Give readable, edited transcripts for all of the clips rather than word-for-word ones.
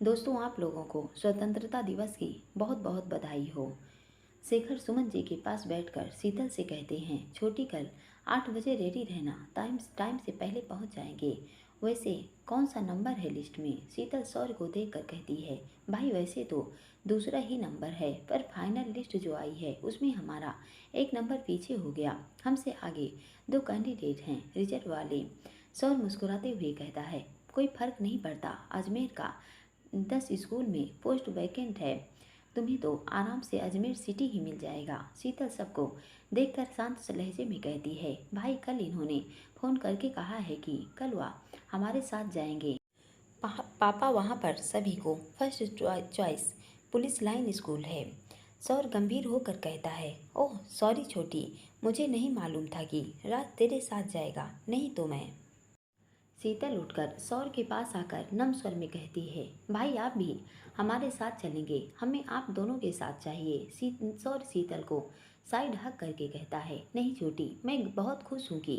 दोस्तों, आप लोगों को स्वतंत्रता दिवस की बहुत बहुत बधाई हो। शेखर सुमन जी के पास बैठकर शीतल से कहते हैं, छोटी कल 8 बजे रेडी रहना, टाइम टाइम से पहले पहुंच जाएंगे। वैसे कौन सा नंबर है लिस्ट में? शीतल सौर को देखकर कहती है, भाई वैसे तो दूसरा ही नंबर है, पर फाइनल लिस्ट जो आई है उसमें हमारा एक नंबर पीछे हो गया। हमसे आगे दो कैंडिडेट हैं रिजर्व वाले। सौर मुस्कुराते हुए कहता है, कोई फर्क नहीं पड़ता, अजमेर का 10 स्कूल में पोस्ट वैकेंट है, तुम्हें तो आराम से अजमेर सिटी ही मिल जाएगा। शीतल सबको देखकर शांत लहजे में कहती है, भाई कल इन्होंने फ़ोन करके कहा है कि कल वह हमारे साथ जाएंगे। पापा वहाँ पर सभी को first choice police line school है। सौर गंभीर होकर कहता है, ओह सॉरी छोटी, मुझे नहीं मालूम था कि राज तेरे साथ जाएगा, नहीं तो मैं। शीतल उठकर सौर के पास आकर नम स्वर में कहती है, भाई आप भी हमारे साथ चलेंगे, हमें आप दोनों के साथ चाहिए। सौर शीतल को साइड हक करके कहता है, नहीं छोटी, मैं बहुत खुश हूँ कि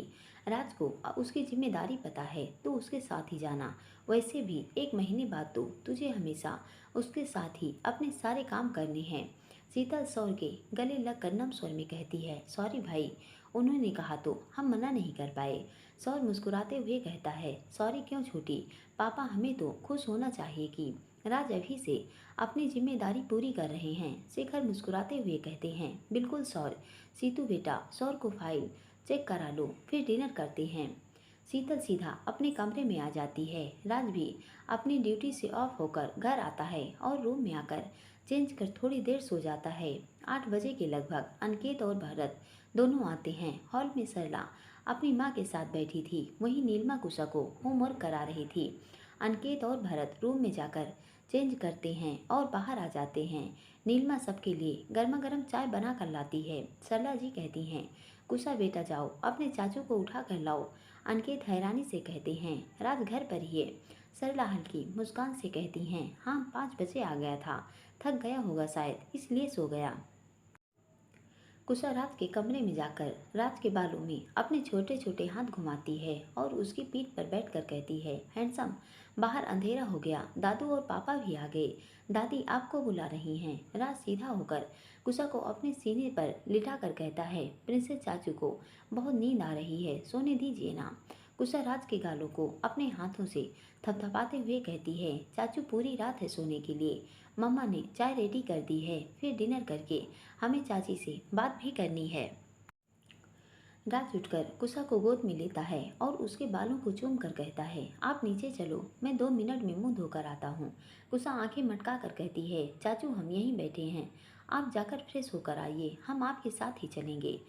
राज को उसकी जिम्मेदारी पता है, तो उसके साथ ही जाना। वैसे भी 1 महीने बाद तो तुझे हमेशा उसके साथ ही अपने सारे काम करने हैं। शीतल सौर के गले लगकर नम स्वर में कहती है, सॉरी भाई, उन्होंने कहा तो हम मना नहीं कर पाए। सौर मुस्कुराते हुए कहता है, सॉरी क्यों छोटी, पापा हमें तो खुश होना चाहिए कि राज अभी से अपनी जिम्मेदारी पूरी कर रहे हैं। शेखर मुस्कुराते हुए कहते हैं, बिल्कुल सौर। सीतू बेटा, सौर को फाइल चेक करा लो, फिर डिनर करते हैं। शीतल सीधा अपने कमरे में आ जाती है। राज भी अपनी ड्यूटी से ऑफ होकर घर आता है और रूम में आकर चेंज कर थोड़ी देर सो जाता है। 8 बजे के लगभग अनिकेत और भरत दोनों आते हैं। हॉल में सरला अपनी माँ के साथ बैठी थी, वहीं नीलिमा कुशा को होमवर्क करा रही थी। अनिकेत और भरत रूम में जाकर चेंज करते हैं और बाहर आ जाते हैं। नीलिमा सबके लिए गर्मा गर्म चाय बना कर लाती है। सरला जी कहती हैं, कुशा बेटा जाओ अपने चाचू को उठा कर लाओ। अनिकेत हैरानी से कहते हैं, रात घर पर ही है। सरला हल्की मुस्कान से कहती हैं, हाँ 5 बजे आ गया था, थक गया होगा शायद, इसलिए सो गया। कुशा राज के कमरे में जाकर राज के बालों में अपने छोटे छोटे हाथ घुमाती है और उसकी पीठ पर बैठकर कहती है, हैंडसम, बाहर अंधेरा हो गया, दादू और पापा भी आ गए, दादी आपको बुला रही हैं। राज सीधा होकर कुशा को अपने सीने पर लिटा कर कहता है, प्रिंसेस चाचू को बहुत नींद आ रही है, सोने दीजिए ना। कुशा राज के गालों को अपने हाथों से थपथपाते हुए कहती है, चाचू पूरी रात है सोने के लिए, मम्मा ने चाय रेडी कर दी है, फिर डिनर करके हमें चाची से बात भी करनी है। राज उठकर कुशा को गोद में लेता है और उसके बालों को चूम कर कहता है, आप नीचे चलो, मैं 2 मिनट में मुंह धोकर आता हूँ। कुशा आंखें मटका कर कहती है, चाचू हम यहीं बैठे हैं, आप जाकर फ्रेश होकर आइए, हम आपके साथ ही चलेंगे।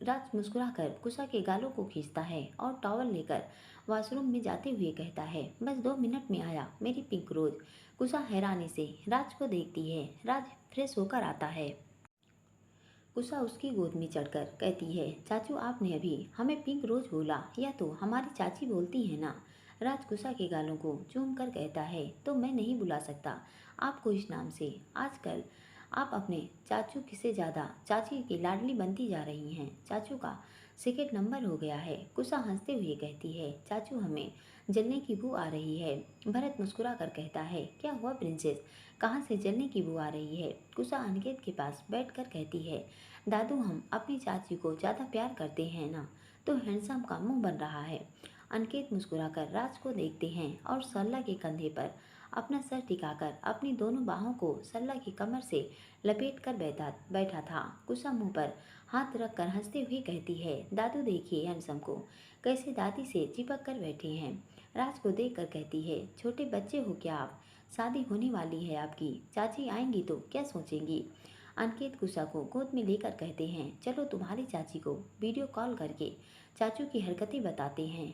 राज मुस्कुराकर कुशा के गालों को खींचता है और टॉवल लेकर वॉशरूम में जाते हुए कहता है, बस 2 मिनट में आया मेरी पिंक रोज। कुशा हैरानी से राज को देखती है। राज फ्रेश होकर आता है। कुशा उसकी गोद में चढ़कर कहती है, चाचू आपने अभी हमें पिंक रोज बोला, या तो हमारी चाची बोलती है ना। राज कुशा के गालों को चूम कर कहता है, तो मैं नहीं बुला सकता आपको इस नाम से। आजकल आप अपने चाचू से ज़्यादा चाची की लाडली बनती जा रही हैं, चाचू का सेकेंड नंबर हो गया है। कुशा हंसते हुए कहती है, चाचू हमें जलने की बू आ रही है। भरत मुस्कुरा कर कहता है, क्या हुआ प्रिंसेस, कहाँ से जलने की बू आ रही है? कुशा अनिकेत के पास बैठकर कहती है, दादू हम अपनी चाची को ज़्यादा प्यार करते हैं ना, तो हैंडसम का मुंह बन रहा है। अनिकेत मुस्कुराकर राज को देखते हैं और सरला के कंधे पर अपना सर टिकाकर अपनी दोनों बाहों को सरला की कमर से लपेट कर बैठा था। कुशा मुंह पर हाथ रखकर हंसते हुए कहती है, दादू देखिए हैंडसम को कैसे दादी से चिपक कर बैठे हैं। राज को देखकर कहती है, छोटे बच्चे हो क्या आप, शादी होने वाली है आपकी, चाची आएंगी तो क्या सोचेंगी। अनिकेत कुशा को गोद में लेकर कहते हैं, चलो तुम्हारी चाची को वीडियो कॉल करके चाचू की हरकतें बताते हैं।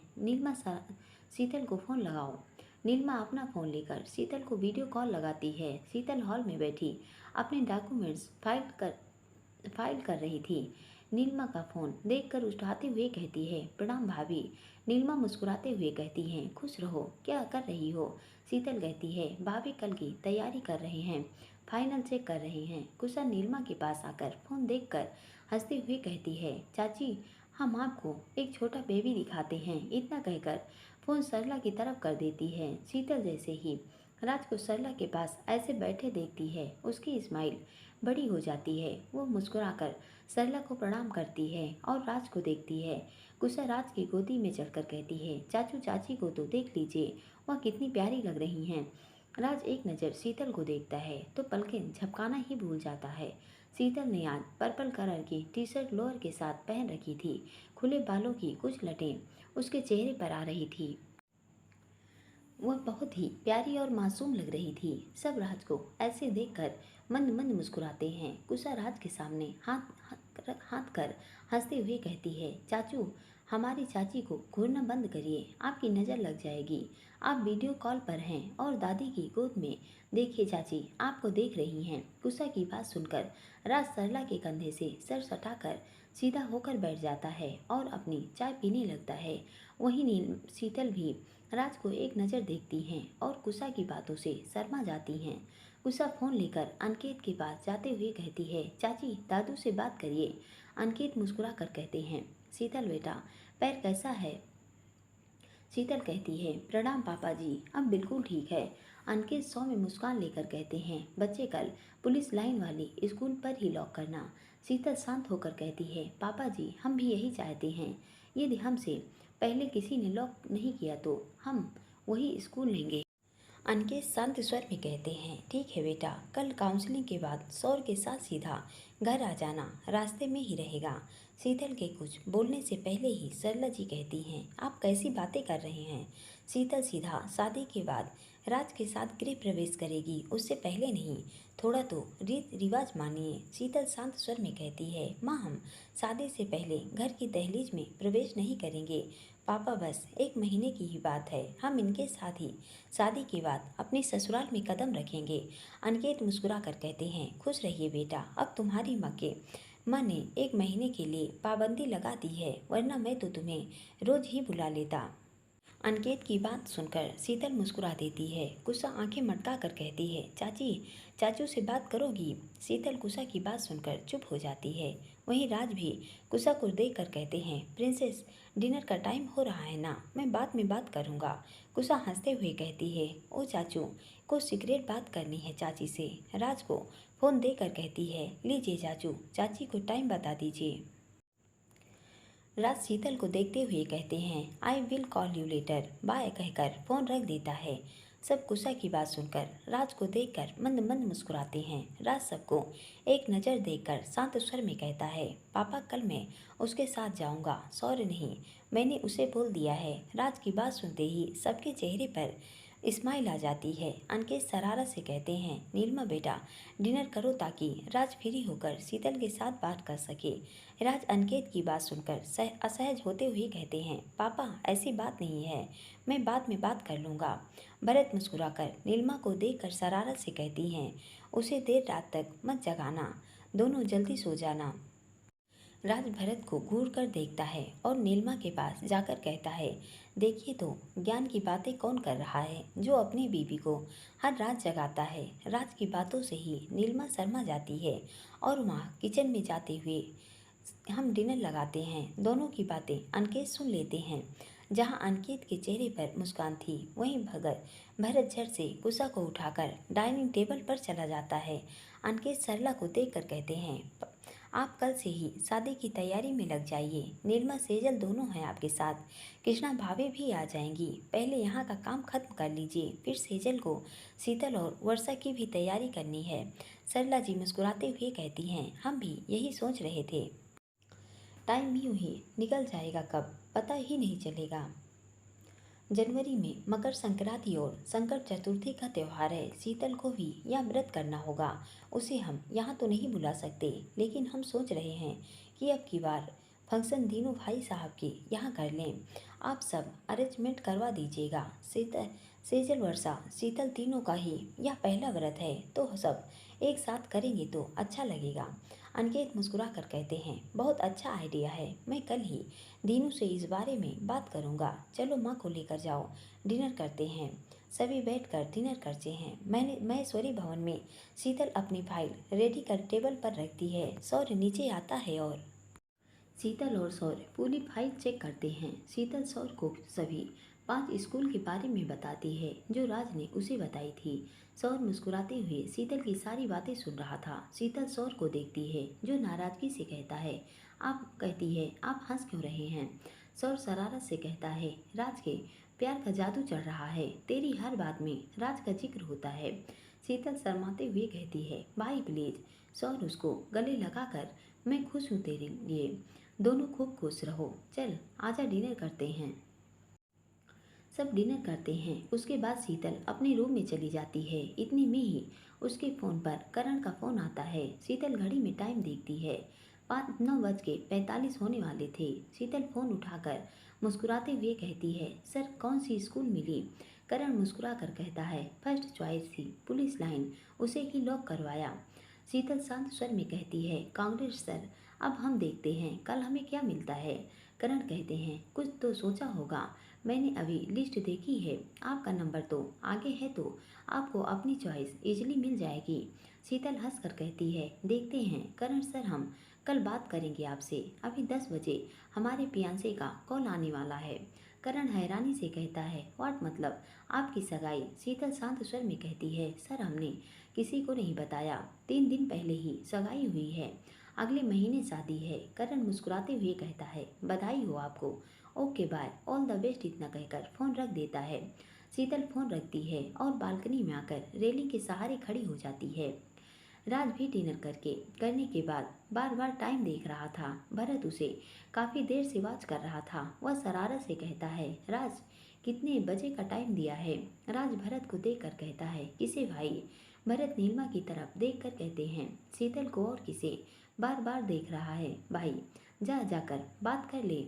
शीतल को फ़ोन लगाओ। नीलिमा अपना फ़ोन लेकर शीतल को वीडियो कॉल लगाती है। शीतल हॉल में बैठी अपने डॉक्यूमेंट्स फाइल कर रही थी। नीलिमा का फ़ोन देखकर उठाते हुए कहती है, प्रणाम भाभी। नीलिमा मुस्कुराते हुए कहती हैं, खुश रहो, क्या कर रही हो? शीतल कहती है, भाभी कल की तैयारी कर रहे हैं, फाइनल चेक कर रहे हैं। कुशा नीलिमा के पास आकर फ़ोन देखकर हंसते हुए कहती है, चाची हम आपको एक छोटा बेबी दिखाते हैं। इतना कहकर फ़ोन सरला की तरफ कर देती है। शीतल जैसे ही राज को सरला के पास ऐसे बैठे देखती है। उसकी स्माइल बड़ी हो जाती है। वो मुस्कुराकर सरला को प्रणाम करती है और राज को देखती है। कुशा राज की गोदी में चढ़कर कहती है, चाचू चाची को तो देख लीजिए, वह कितनी प्यारी लग रही हैं। राज एक नज़र शीतल को देखता है तो पलकें झपकाना ही भूल जाता है। शीतल ने आज पर्पल कलर की टी शर्ट लोअर के साथ पहन रखी थी। खुले बालों की कुछ लटें उसके चेहरे पर आ रही थी। वह बहुत ही प्यारी और मासूम लग रही थी। सब राज को ऐसे देखकर मंद मंद मुस्कुराते हैं। कुशा राज के सामने हाथ कर हंसते हुए कहती है, चाचू हमारी चाची को घूरना बंद करिए, आपकी नज़र लग जाएगी। आप वीडियो कॉल पर हैं और दादी की गोद में। देखिए चाची आपको देख रही हैं। कुशा की बात सुनकर राज सरला के कंधे से सर सटाकर सीधा होकर बैठ जाता है और अपनी चाय पीने लगता है। वहीं नील शीतल भी राज को एक नज़र देखती हैं और कुशा की बातों से शर्मा जाती हैं। कुशा फ़ोन लेकर अनिकेत के पास जाते हुए कहती है, चाची दादू से बात करिए। अनिकेत मुस्कुरा कर कहते हैं, शीतल बेटा पैर कैसा है? शीतल कहती है, प्रणाम पापा जी, अब बिल्कुल ठीक है। अनिकेत सौ में मुस्कान लेकर कहते हैं, बच्चे कल पुलिस लाइन वाली स्कूल पर ही लॉक करना। शीतल शांत होकर कहती है, पापा जी हम भी यही चाहते हैं। यदि हमसे पहले किसी ने लॉक नहीं किया तो हम वही स्कूल लेंगे। अनिकेत शांत स्वर में कहते हैं, ठीक है बेटा, कल काउंसलिंग के बाद सौर के साथ सीधा घर आ जाना, रास्ते में ही रहेगा। शीतल के कुछ बोलने से पहले ही सरला जी कहती हैं, आप कैसी बातें कर रहे हैं? शीतल सीधा शादी के बाद राज के साथ गृह प्रवेश करेगी, उससे पहले नहीं। थोड़ा तो रीत रिवाज मानिए। शीतल शांत स्वर में कहती है, माँ हम शादी से पहले घर की दहलीज में प्रवेश नहीं करेंगे। पापा बस 1 महीने की ही बात है, हम इनके साथ ही शादी के बाद अपने ससुराल में कदम रखेंगे। अनिकेत मुस्कुरा कर कहते हैं, खुश रहिए बेटा, अब तुम्हारी माँ ने 1 महीने के लिए पाबंदी लगा दी है, वरना मैं तो तुम्हें रोज ही बुला लेता। अनिकेत की बात सुनकर शीतल मुस्कुरा देती है। कुशा आंखें मटका कर कहती है, चाची चाचू से बात करोगी? शीतल कुशा की बात सुनकर चुप हो जाती है। वहीं राज भी कुशा को देख कर कहते हैं, प्रिंसेस डिनर का टाइम हो रहा है ना, मैं बाद में बात करूँगा। कुशा हंसते हुए कहती है, ओ चाचू को सीक्रेट बात करनी है चाची से। राज को फ़ोन देकर कहती है, लीजिए चाचू चाची को टाइम बता दीजिए। राज शीतल को देखते हुए कहते हैं, I will call you later, bye कहकर फ़ोन रख देता है। सब कुशा की बात सुनकर राज को देखकर मंद मंद मुस्कुराते हैं। राज सबको एक नज़र देखकर शांत स्वर में कहता है, पापा कल मैं उसके साथ जाऊंगा, सॉरी नहीं, मैंने उसे बोल दिया है। राज की बात सुनते ही सबके चेहरे पर स्माइल आ जाती है। अनिकेत शरारत से कहते हैं, नीलमा बेटा डिनर करो ताकि राज फ्री होकर शीतल के साथ बात कर सके। राज अनिकेत की बात सुनकर असहज होते हुए कहते हैं, पापा ऐसी बात नहीं है, मैं बाद में बात कर लूँगा। भरत मुस्कुराकर नीलमा को देखकर शरारत से कहती हैं, उसे देर रात तक मत जगाना, दोनों जल्दी सो जाना। राज भरत को घूर कर देखता है और नीलमा के पास जाकर कहता है, देखिए तो ज्ञान की बातें कौन कर रहा है, जो अपनी बीवी को हर रात जगाता है। राज की बातों से ही नीलमा शर्मा जाती है और वहाँ किचन में जाते हुए हम डिनर लगाते हैं। दोनों की बातें अनिकेत सुन लेते हैं। जहाँ अनिकेत के चेहरे पर मुस्कान थी, वहीं भरत झट से कुशा को उठाकर डाइनिंग टेबल पर चला जाता है। अनिकेत सरला को देखकर कहते हैं, आप कल से ही शादी की तैयारी में लग जाइए। नीलमा सेजल दोनों हैं आपके साथ, कृष्णा भाभी भी आ जाएंगी। पहले यहाँ का काम खत्म कर लीजिए, फिर सेजल को शीतल और वर्षा की भी तैयारी करनी है। सरला जी मुस्कुराते हुए कहती हैं, हम भी यही सोच रहे थे। टाइम यूं ही निकल जाएगा, कब पता ही नहीं चलेगा। जनवरी में मकर संक्रांति और संकट चतुर्थी का त्यौहार है। शीतल को भी यह व्रत करना होगा। उसे हम यहाँ तो नहीं बुला सकते, लेकिन हम सोच रहे हैं कि अब की बार फंक्शन दीनू भाई साहब के यहाँ कर लें। आप सब अरेंजमेंट करवा दीजिएगा। सेजल वर्षा शीतल तीनों का ही यह पहला व्रत है, तो सब एक साथ करेंगे तो अच्छा लगेगा। अनिकेत मुस्कुरा कर कहते हैं, बहुत अच्छा आइडिया है, मैं कल ही दीनू से इस बारे में बात करूंगा। चलो माँ को लेकर जाओ, डिनर करते हैं। सभी बैठकर डिनर करते हैं। महेश्वरी भवन में शीतल अपनी फाइल रेडी कर टेबल पर रखती है। सौर्य नीचे आता है और शीतल और सौर्य पूरी फाइल चेक करते हैं। शीतल सौर्य को सभी 5 स्कूल के बारे में बताती है जो राज ने उसे बताई थी। सौर मुस्कुराते हुए शीतल की सारी बातें सुन रहा था। शीतल सौर को देखती है जो नाराजगी से कहता है, आप कहती है आप हंस क्यों रहे हैं। सौर शरारत से कहता है, राज के प्यार का जादू चढ़ रहा है, तेरी हर बात में राज का जिक्र होता है। शीतल शर्माते हुए कहती है, भाई प्लीज। सौर उसको गले लगाकर, मैं खुश हूँ तेरे लिए, दोनों खूब खुश रहो, चल आजा डिनर करते हैं। सब डिनर करते हैं। उसके बाद शीतल अपने रूम में चली जाती है। इतने में ही उसके फ़ोन पर करण का फ़ोन आता है। शीतल घड़ी में टाइम देखती है। 9:45 होने वाले थे। शीतल फ़ोन उठाकर मुस्कुराते हुए कहती है, सर कौन सी स्कूल मिली। करण मुस्कुरा कर कहता है, फर्स्ट चॉइस थी, पुलिस लाइन, उसे ही लॉक करवाया। शीतल शांत स्वर में कहती है, कांग्रेस सर, अब हम देखते हैं कल हमें क्या मिलता है। करण कहते हैं, कुछ तो सोचा होगा, मैंने अभी लिस्ट देखी है, आपका नंबर तो आगे है, तो आपको अपनी चॉइस इजीली मिल जाएगी। शीतल हंसकर कहती है, देखते हैं करण सर, हम कल बात करेंगे आपसे, अभी 10 बजे हमारे पियांसे का कॉल आने वाला है। करण हैरानी से कहता है, व्हाट मतलब, आपकी सगाई। शीतल शांत स्वर में कहती है, सर हमने किसी को नहीं बताया, 3 दिन पहले ही सगाई हुई है, अगले महीने शादी है। करण मुस्कुराते हुए कहता है, बधाई हो आपको, okay bye, all the best, इतना कहकर फ़ोन रख देता है। शीतल फ़ोन रखती है और बालकनी में आकर रेलिंग के सहारे खड़ी हो जाती है। राज भी डिनर करने के बाद बार बार टाइम देख रहा था। भरत उसे काफ़ी देर से वॉच कर रहा था। वह शरारत से कहता है, राज कितने बजे का टाइम दिया है। राज भरत को देख कर कहता है, किसे भाई। भरत नीलिमा की तरफ देख कर कहते हैं, शीतल को और किसे, बार बार देख रहा है भाई, जा जाकर बात कर ले।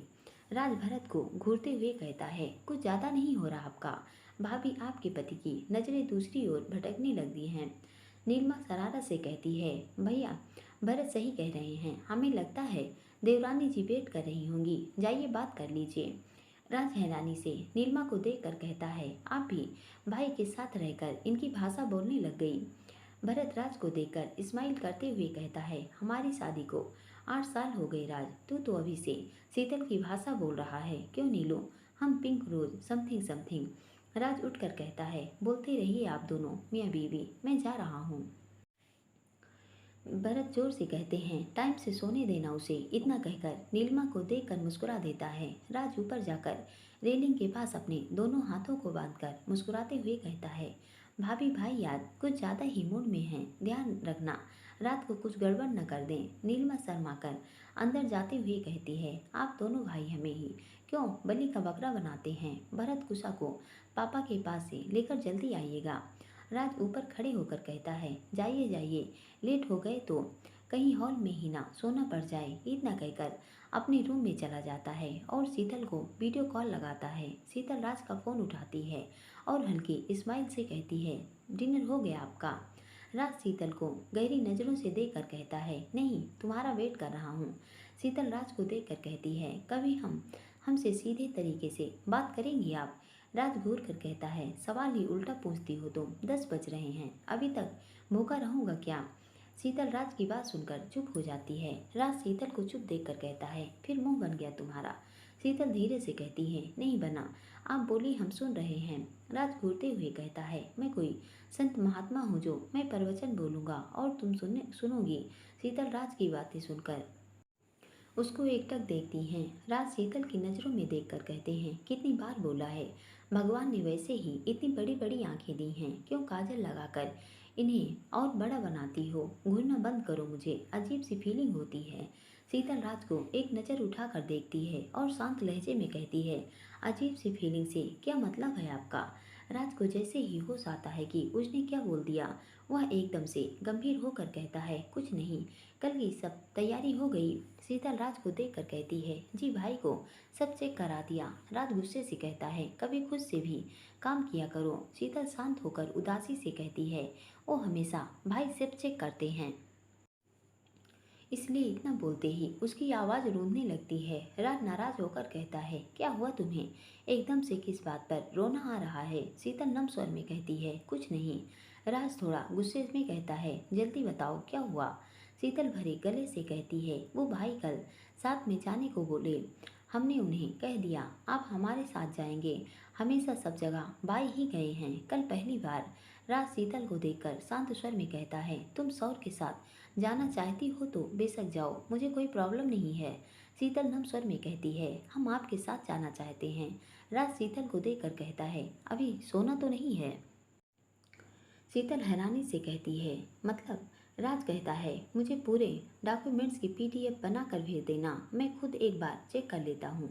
राज भरत को घूरते हुए कहता है, कुछ ज़्यादा नहीं हो रहा आपका, भाभी आपके पति की नज़रें दूसरी ओर भटकने लगी हैं। नीलिमा शरारत से कहती है, भैया भरत सही कह रहे हैं, हमें लगता है देवरानी जी वेट कर रही होंगी, जाइए बात कर लीजिए। राज हैरानी से नीलिमा को देखकर कहता है, आप भी भाई के साथ रहकर इनकी भाषा बोलने लग गई। भरत राज को देखकर स्माइल करते हुए कहता है, हमारी शादी को 8 साल हो गए राज, तू तो अभी से शीतल की भाषा बोल रहा है, क्यों नीलू, हम पिंक रोज समथिंग समथिंग। राज उठकर कहता है, बोलते रहिए आप दोनों मियाँ बीवी, मैं जा रहा हूँ। भरत जोर से कहते हैं, टाइम से सोने देना उसे। इतना कहकर नीलिमा को देखकर मुस्कुरा देता है। राज ऊपर जाकर रेलिंग के पास अपने दोनों हाथों को बांधकर मुस्कुराते हुए कहता है, भाभी भाई याद कुछ ज़्यादा ही मूड में हैं, ध्यान रखना रात को कुछ गड़बड़ न कर दें। नीलिमा शर्माकर अंदर जाते हुए कहती है, आप दोनों भाई हमें ही क्यों बलि का बकरा बनाते हैं। भरत कुशा को पापा के पास से लेकर जल्दी आइएगा। राज ऊपर खड़े होकर कहता है, जाइए जाइए, लेट हो गए तो कहीं हॉल में ही ना सोना पड़ जाए। इतना कहकर अपने रूम में चला जाता है और शीतल को वीडियो कॉल लगाता है। शीतल राज का फ़ोन उठाती है और हल्की स्माइल से कहती है, डिनर हो गया आपका। राज शीतल को गहरी नज़रों से देखकर कहता है, नहीं तुम्हारा वेट कर रहा हूँ। शीतल राज को देखकर कहती है, कभी हमसे सीधे तरीके से बात करेंगी आप। राज घूर कर कहता है, सवाल ही उल्टा पूछती हो तुम, 10 बज रहे हैं, अभी तक भूखा रहूँगा क्या। शीतल राज की बात सुनकर चुप हो जाती है। राज शीतल को चुप देखकर कहता है, फिर मुंह बन गया तुम्हारा। शीतल धीरे से कहती है, नहीं बना, आप बोली हम सुन रहे हैं। राज घूरते हुए कहता है, मैं कोई संत महात्मा हूँ जो मैं प्रवचन बोलूँगा और तुम सुनोगी। शीतल राज की बातें सुनकर उसको एकटक देखती हैं। राज शीतल की नज़रों में देखकर कहते हैं, कितनी बार बोला है, भगवान ने वैसे ही इतनी बड़ी बड़ी आंखें दी हैं, क्यों काजल लगाकर इन्हें और बड़ा बनाती हो। घूरना बंद करो, मुझे अजीब सी फीलिंग होती है। शीतल राज को एक नज़र उठाकर देखती है और शांत लहजे में कहती है, अजीब सी फीलिंग से क्या मतलब है आपका। राज को जैसे ही होश आता है कि उसने क्या बोल दिया, वह एकदम से गंभीर होकर कहता है, कुछ नहीं, कल की सब तैयारी हो गई। शीतल राज को देखकर कहती है, जी भाई को सब चेक करा दिया। राज गुस्से से कहता है, कभी खुद से भी काम किया करो। शीतल शांत होकर उदासी से कहती है, वो हमेशा भाई सब चेक करते हैं, इसलिए इतना बोलते ही उसकी आवाज़ रोने लगती है। राज नाराज होकर कहता है, क्या हुआ तुम्हें, एकदम से किस बात पर रोना आ रहा है। शीतल नम स्वर में कहती है, कुछ नहीं। राज थोड़ा गुस्से में कहता है, जल्दी बताओ क्या हुआ। शीतल भरे गले से कहती है, वो भाई कल साथ में जाने को बोले, हमने उन्हें कह दिया आप हमारे साथ जाएंगे। हमेशा सब जगह बाय ही गए हैं, कल पहली बार। राज शीतल को देखकर शांत स्वर में कहता है तुम सौर के साथ जाना चाहती हो तो बेशक जाओ, मुझे कोई प्रॉब्लम नहीं है। शीतल नम स्वर में कहती है हम आपके साथ जाना चाहते हैं। राज शीतल को देखकर कहता है अभी सोना तो नहीं है। शीतल हैरानी से कहती है मतलब। राज कहता है मुझे पूरे डॉक्यूमेंट्स की पीडीएफ बना कर भेज देना, मैं खुद एक बार चेक कर लेता हूँ।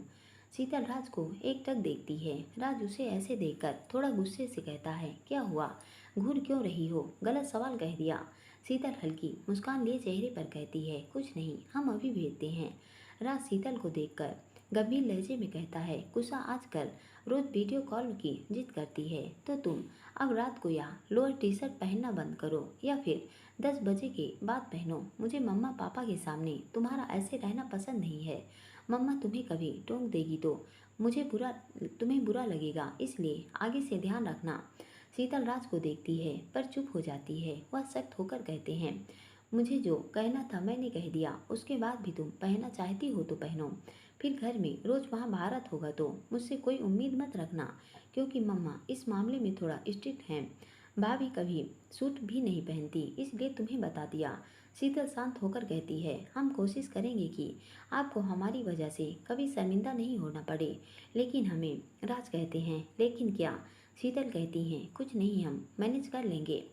शीतल राज को एक टक देखती है। राज उसे ऐसे देखकर थोड़ा गुस्से से कहता है क्या हुआ, घूर क्यों रही हो, गलत सवाल कह दिया। शीतल हल्की मुस्कान लिए चेहरे पर कहती है कुछ नहीं, हम अभी भेजते हैं। राज शीतल को देखकर गंभीर लहजे में कहता है कुशा आजकल रोज वीडियो कॉल की जिद करती है, तो तुम अब रात को या लोअर टी शर्ट पहनना बंद करो या फिर 10 बजे के बाद पहनो। मुझे मम्मा पापा के सामने तुम्हारा ऐसे रहना पसंद नहीं है। मम्मा तुम्हें कभी टोक देगी तो तुम्हें बुरा लगेगा, इसलिए आगे से ध्यान रखना। शीतल राज को देखती है पर चुप हो जाती है। वह सख्त होकर कहते हैं मुझे जो कहना था मैंने कह दिया, उसके बाद भी तुम पहनना चाहती हो तो पहनो। फिर घर में रोज महाभारत होगा तो मुझसे कोई उम्मीद मत रखना, क्योंकि मम्मा इस मामले में थोड़ा स्ट्रिक्ट हैं। भाभी कभी सूट भी नहीं पहनती, इसलिए तुम्हें बता दिया। शीतल शांत होकर कहती है हम कोशिश करेंगे कि आपको हमारी वजह से कभी शर्मिंदा नहीं होना पड़े, लेकिन हमें। राज कहते हैं लेकिन क्या। शीतल कहती हैं कुछ नहीं, हम मैनेज कर लेंगे।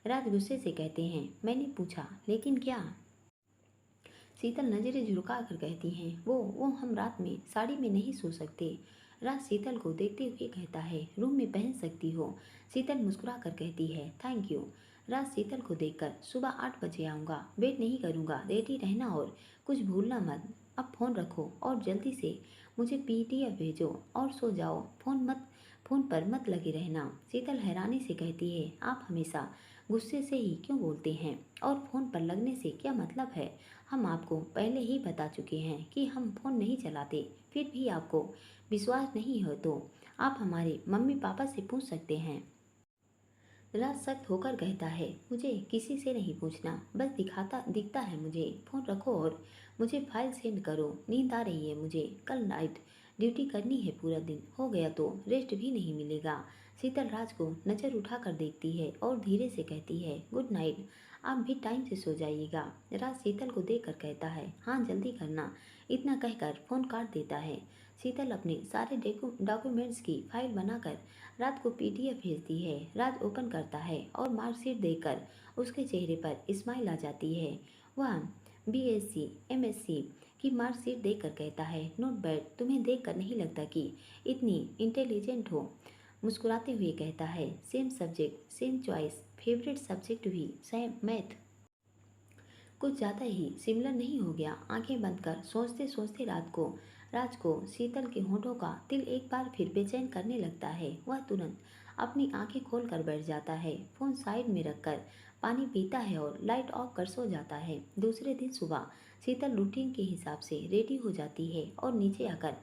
राज गुस्से से कहते हैं मैंने पूछा लेकिन क्या। शीतल नजरें झुका कर कहती हैं वो हम रात में साड़ी में नहीं सो सकते। राज शीतल को देखते हुए कहता है रूम में पहन सकती हो। शीतल मुस्कुरा कर कहती है थैंक यू। राज शीतल को देखकर सुबह 8 बजे आऊँगा, वेट नहीं करूँगा, रेडी रहना और कुछ भूलना मत। अब फ़ोन रखो और जल्दी से मुझे पीडीएफ भेजो और सो जाओ, फ़ोन पर मत लगे रहना। शीतल हैरानी से कहती है आप हमेशा गुस्से से ही क्यों बोलते हैं, और फ़ोन पर लगने से क्या मतलब है। हम आपको पहले ही बता चुके हैं कि हम फ़ोन नहीं चलाते, फिर भी आपको विश्वास नहीं हो तो आप हमारे मम्मी पापा से पूछ सकते हैं। राज सख्त होकर कहता है मुझे किसी से नहीं पूछना, बस दिखता है मुझे। फ़ोन रखो और मुझे फाइल सेंड करो, नींद आ रही है मुझे, कल नाइट ड्यूटी करनी है, पूरा दिन हो गया तो रेस्ट भी नहीं मिलेगा। शीतल राज को नज़र उठाकर देखती है और धीरे से कहती है गुड नाइट, आप भी टाइम से सो जाइएगा। राज शीतल को देखकर कहता है हाँ जल्दी करना। इतना कहकर फ़ोन काट देता है। शीतल अपने सारे डॉक्यूमेंट्स की फाइल बनाकर रात को पीडीएफ भेजती है। राज ओपन करता है और मार्कशीट देखकर उसके चेहरे पर स्माइल आ जाती है। वह बीएससी एमएससी की मार्कशीट देखकर कहता है नॉट बैड, तुम्हें देखकर नहीं लगता कि इतनी इंटेलिजेंट हो। मुस्कुराते हुए कहता है same subject same choice, favourite subject भी सेम मैथ। कुछ ज़्यादा ही सिमिलर नहीं हो गया। आंखें बंद कर सोचते सोचते राज को शीतल के होठों का दिल एक बार फिर बेचैन करने लगता है। वह तुरंत अपनी आंखें खोल कर बैठ जाता है, फ़ोन साइड में रखकर पानी पीता है और लाइट ऑफ कर सो जाता है। दूसरे दिन सुबह शीतल रूटीन के हिसाब से रेडी हो जाती है और नीचे आकर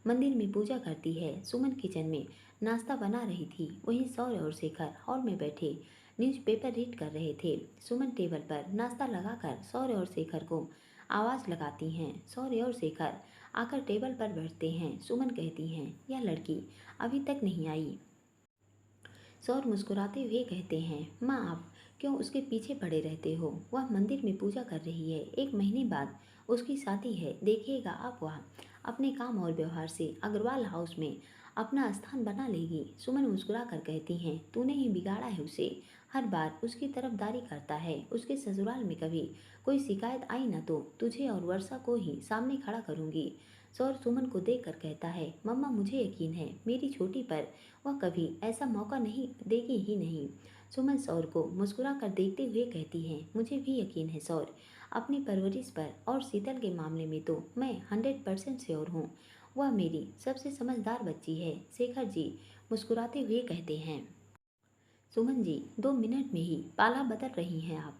मंदिर में पूजा करती है। सुमन किचन में नाश्ता बना रही थी, वहीं सौर्य और शेखर हॉल में बैठे न्यूज़पेपर रीड कर रहे थे। सुमन टेबल पर नाश्ता लगाकर सौर्य और शेखर को आवाज़ लगाती हैं। सौर्य और शेखर आकर टेबल पर बैठते हैं। सुमन कहती हैं यह लड़की अभी तक नहीं आई। सौर मुस्कुराते हुए कहते हैं माँ आप क्यों उसके पीछे पड़े रहते हो, वह मंदिर में पूजा कर रही है, 1 महीने बाद उसकी शादी है, देखिएगा आप वह अपने काम और व्यवहार से अग्रवाल हाउस में अपना स्थान बना लेगी। सुमन मुस्कुरा कर कहती हैं तूने ही बिगाड़ा है उसे, हर बार उसकी तरफदारी करता है। उसके ससुराल में कभी कोई शिकायत आई ना तो तुझे और वर्षा को ही सामने खड़ा करूँगी। सौर सुमन को देख कर कहता है मम्मा मुझे यकीन है मेरी छोटी पर वह कभी ऐसा मौका नहीं देगी ही नहीं। सुमन सौर को मुस्कुरा कर देखते हुए कहती हैं मुझे भी यकीन है सौर, अपनी परवरिश पर और शीतल के मामले में तो मैं 100% श्योर हूँ, वह मेरी सबसे समझदार बच्ची है। शेखर जी मुस्कुराते हुए कहते हैं सुमन जी 2 मिनट में ही पाला बदल रही हैं आप।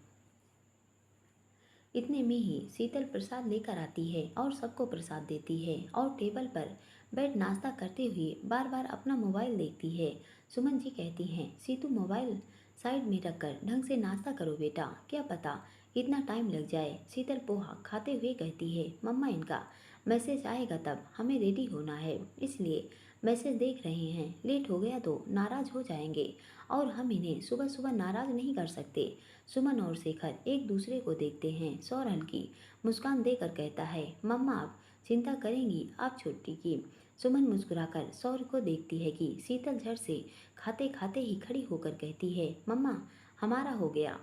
इतने में ही शीतल प्रसाद लेकर आती है और सबको प्रसाद देती है और टेबल पर बैठ नाश्ता करते हुए बार बार अपना मोबाइल देखती है। सुमन जी कहती हैं सीतू मोबाइल साइड में रखकर ढंग से नाश्ता करो बेटा, क्या पता इतना टाइम लग जाए। शीतल पोहा खाते हुए कहती है मम्मा इनका मैसेज आएगा तब हमें रेडी होना है, इसलिए मैसेज देख रहे हैं। लेट हो गया तो नाराज़ हो जाएंगे और हम इन्हें सुबह सुबह नाराज़ नहीं कर सकते। सुमन और शेखर एक दूसरे को देखते हैं। सौर हल्की मुस्कान देकर कहता है, मम्मा आप चिंता करेंगी आप छुट्टी की। सुमन मुस्कुराकर सौर को देखती है कि शीतल झट से खाते खाते ही खड़ी होकर कहती है, मम्मा हमारा हो गया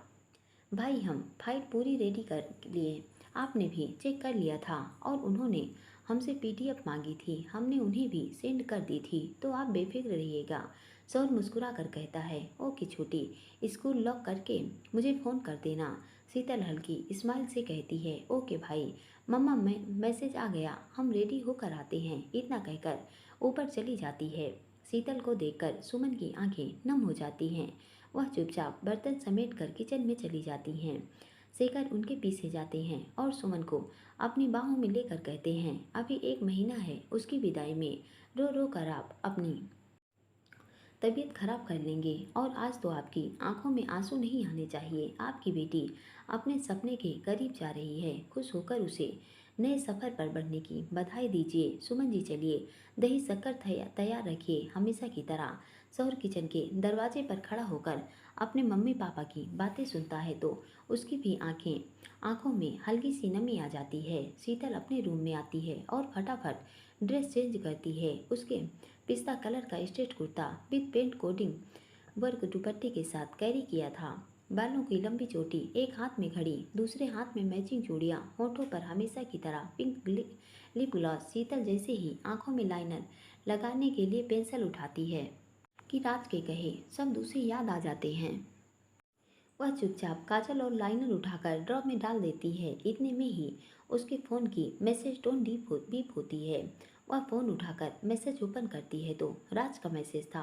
भाई, हम फाइल पूरी रेडी कर लिए। आपने भी चेक कर लिया था और उन्होंने हमसे पीडीएफ मांगी थी, हमने उन्हें भी सेंड कर दी थी, तो आप बेफिक्र रहिएगा। सौर मुस्कुरा कर कहता है, ओके छोटी, स्कूल लॉक करके मुझे फ़ोन कर देना। शीतल हल्की स्माइल से कहती है, ओके भाई। मम्मा मैं मैसेज आ गया, हम रेडी होकर आते हैं। इतना कहकर ऊपर चली जाती है। शीतल को देखकर सुमन की आंखें नम हो जाती हैं। वह चुपचाप बर्तन समेट कर किचन में चली जाती हैं। शेखर उनके पीछे जाते हैं और सुमन को अपनी बाहों में लेकर कहते हैं, अभी 1 महीना है उसकी विदाई में, रो रो कर आप अपनी तबीयत खराब कर लेंगे और आज तो आपकी आंखों में आंसू नहीं आने चाहिए। आपकी बेटी अपने सपने के करीब जा रही है, खुश होकर उसे नए सफ़र पर बढ़ने की बधाई दीजिए। सुमन जी चलिए दही शक्कर तैयार रखिए हमेशा की तरह। सौर किचन के दरवाजे पर खड़ा होकर अपने मम्मी पापा की बातें सुनता है तो उसकी भी आंखों में हल्की सी नमी आ जाती है। शीतल अपने रूम में आती है और फटाफट ड्रेस चेंज करती है। उसके पिस्ता कलर का straight kurta with paint coding work दुपट्टे के साथ कैरी किया था। बालों की लंबी चोटी, एक हाथ में घड़ी, दूसरे हाथ में मैचिंग चूड़ियाँ, होठों पर हमेशा की तरह पिंक लिप ग्लॉस। शीतल जैसे ही आंखों में लाइनर लगाने के लिए पेंसिल उठाती है कि राज के कहे शब्द उसे याद आ जाते हैं। वह चुपचाप काजल और लाइनर उठाकर ड्रॉ में डाल देती है। इतने में ही उसके फ़ोन की मैसेज टोन बीप होती है। वह फ़ोन उठाकर मैसेज ओपन करती है तो राज का मैसेज था,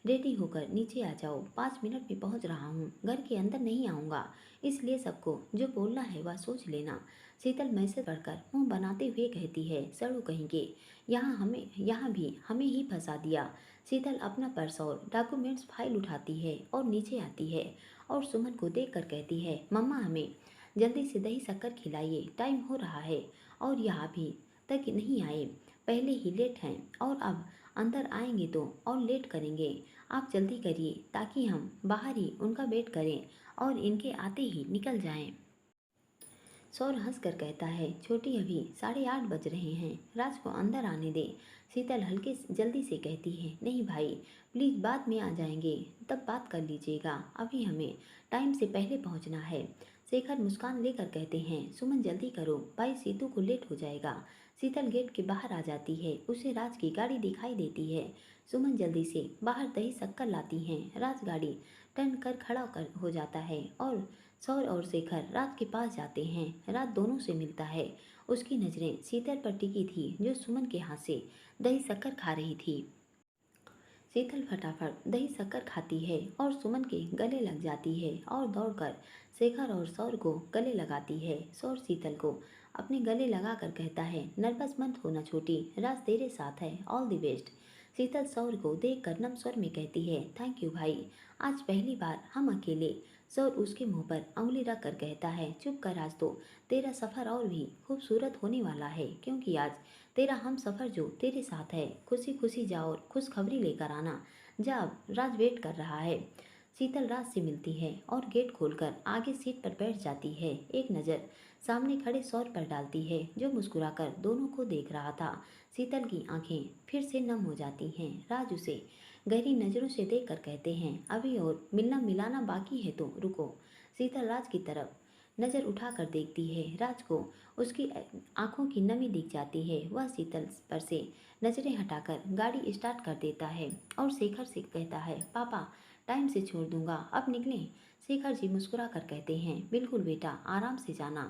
रेडी होकर नीचे आ जाओ, 5 मिनट में पहुंच रहा हूँ, घर के अंदर नहीं आऊँगा, इसलिए सबको जो बोलना है वह सोच लेना। शीतल मैसेज पढ़कर मुंह बनाते हुए कहती है, सड़ो कहेंगे, यहाँ भी हमें ही फंसा दिया। शीतल अपना पर्स और डॉक्यूमेंट्स फाइल उठाती है और नीचे आती है और सुमन को देखकर कहती है, मम्मा हमें जल्दी से दही शक्कर खिलाइए, टाइम हो रहा है और यहाँ भी तक नहीं आए, पहले ही लेट हैं और अब अंदर आएंगे तो और लेट करेंगे। आप जल्दी करिए ताकि हम बाहर ही उनका वेट करें और इनके आते ही निकल जाएं। सौर हंसकर कहता है, छोटी अभी 8:30 बज रहे हैं, राज को अंदर आने दे। शीतल हल्के जल्दी से कहती है, नहीं भाई प्लीज़ बाद में आ जाएंगे तब बात कर लीजिएगा, अभी हमें टाइम से पहले पहुंचना है। शेखर मुस्कान लेकर कहते हैं, सुमन जल्दी करो भाई सीतू को लेट हो जाएगा। शीतल गेट के बाहर आ जाती है, उसे राज की गाड़ी दिखाई देती है। सुमन जल्दी से बाहर दही शक्कर लाती हैं। राज गाड़ी टर्न कर खड़ा हो जाता है और सौर और शेखर रात के पास जाते हैं। रात दोनों से मिलता है। उसकी नज़रें शीतल पर टिकी थी जो सुमन के हाथ से दही शक्कर खा रही थी। शीतल फटाफट दही शक्कर खाती है और सुमन के गले लग जाती है और दौड़कर शेखर और सौर को गले लगाती है। सौर शीतल को अपने गले लगाकर कहता है, नर्वस मत होना छोटी, राज तेरे साथ है, ऑल द बेस्ट। शीतल सौर को देखकर नम स्वर में कहती है, थैंक यू भाई, आज पहली बार हम अकेले। सौर उसके मुंह पर उंगली रख कर कहता है, चुप कर, आज तो तेरा सफ़र और भी खूबसूरत होने वाला है, क्योंकि आज तेरा हम सफ़र जो तेरे साथ है। खुशी खुशी जा और खुशखबरी लेकर आना। जा अब राज वेट कर रहा है। शीतल राज से मिलती है और गेट खोलकर आगे सीट पर बैठ जाती है। एक नज़र सामने खड़े सौर पर डालती है जो मुस्कुराकर दोनों को देख रहा था। शीतल की आंखें फिर से नम हो जाती हैं। राज उसे गहरी नज़रों से देखकर कहते हैं, अभी और मिलना मिलाना बाकी है तो रुको। शीतल राज की तरफ नज़र उठाकर देखती है। राज को उसकी आंखों की नमी दिख जाती है। वह शीतल पर से नज़रें हटाकर गाड़ी स्टार्ट कर देता है और शेखर से कहता है, पापा टाइम से छोड़ दूंगा, अब निकलें। शेखर जी मुस्कुरा कर कहते हैं, बिल्कुल बेटा, आराम से जाना।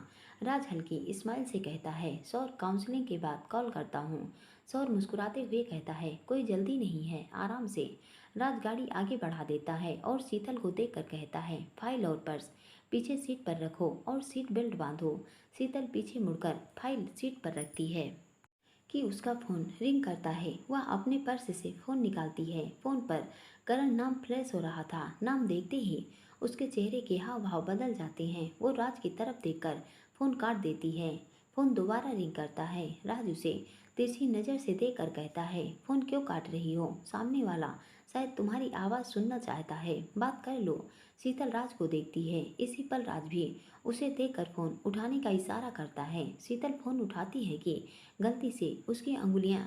राज हल्की स्माइल से कहता है, सौर काउंसलिंग के बाद कॉल करता हूँ। सौर मुस्कुराते हुए कहता है, कोई जल्दी नहीं है, आराम से। राज गाड़ी आगे बढ़ा देता है और शीतल को देखकर कहता है, फाइल और पर्स पीछे सीट पर रखो और सीट बेल्ट बांधो। शीतल पीछे मुड़कर फाइल सीट पर रखती है कि उसका फ़ोन रिंग करता है। वह अपने पर्स से फ़ोन निकालती है। फ़ोन पर करण नाम फ्लैश हो रहा था। नाम देखते ही उसके चेहरे के हाव भाव बदल जाते हैं। वो राज की तरफ देखकर फ़ोन काट देती है। फोन दोबारा रिंग करता है। राज उसे तिरछी नज़र से देखकर कहता है, फोन क्यों काट रही हो? सामने वाला शायद तुम्हारी आवाज़ सुनना चाहता है, बात कर लो। शीतल राज को देखती है। इसी पल राज भी उसे देखकर फोन उठाने का इशारा करता है। शीतल फोन उठाती है कि गलती से उसकी अंगुलियां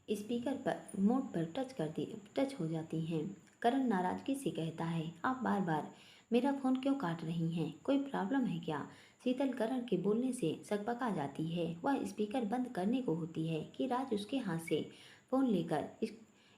स्पीकर पर मोड पर टच हो जाती हैं। करण नाराजगी से कहता है, आप बार बार मेरा फ़ोन क्यों काट रही हैं? कोई प्रॉब्लम है क्या? शीतल करण के बोलने से सकपका जाती है। वह स्पीकर बंद करने को होती है कि राज उसके हाथ से फ़ोन लेकर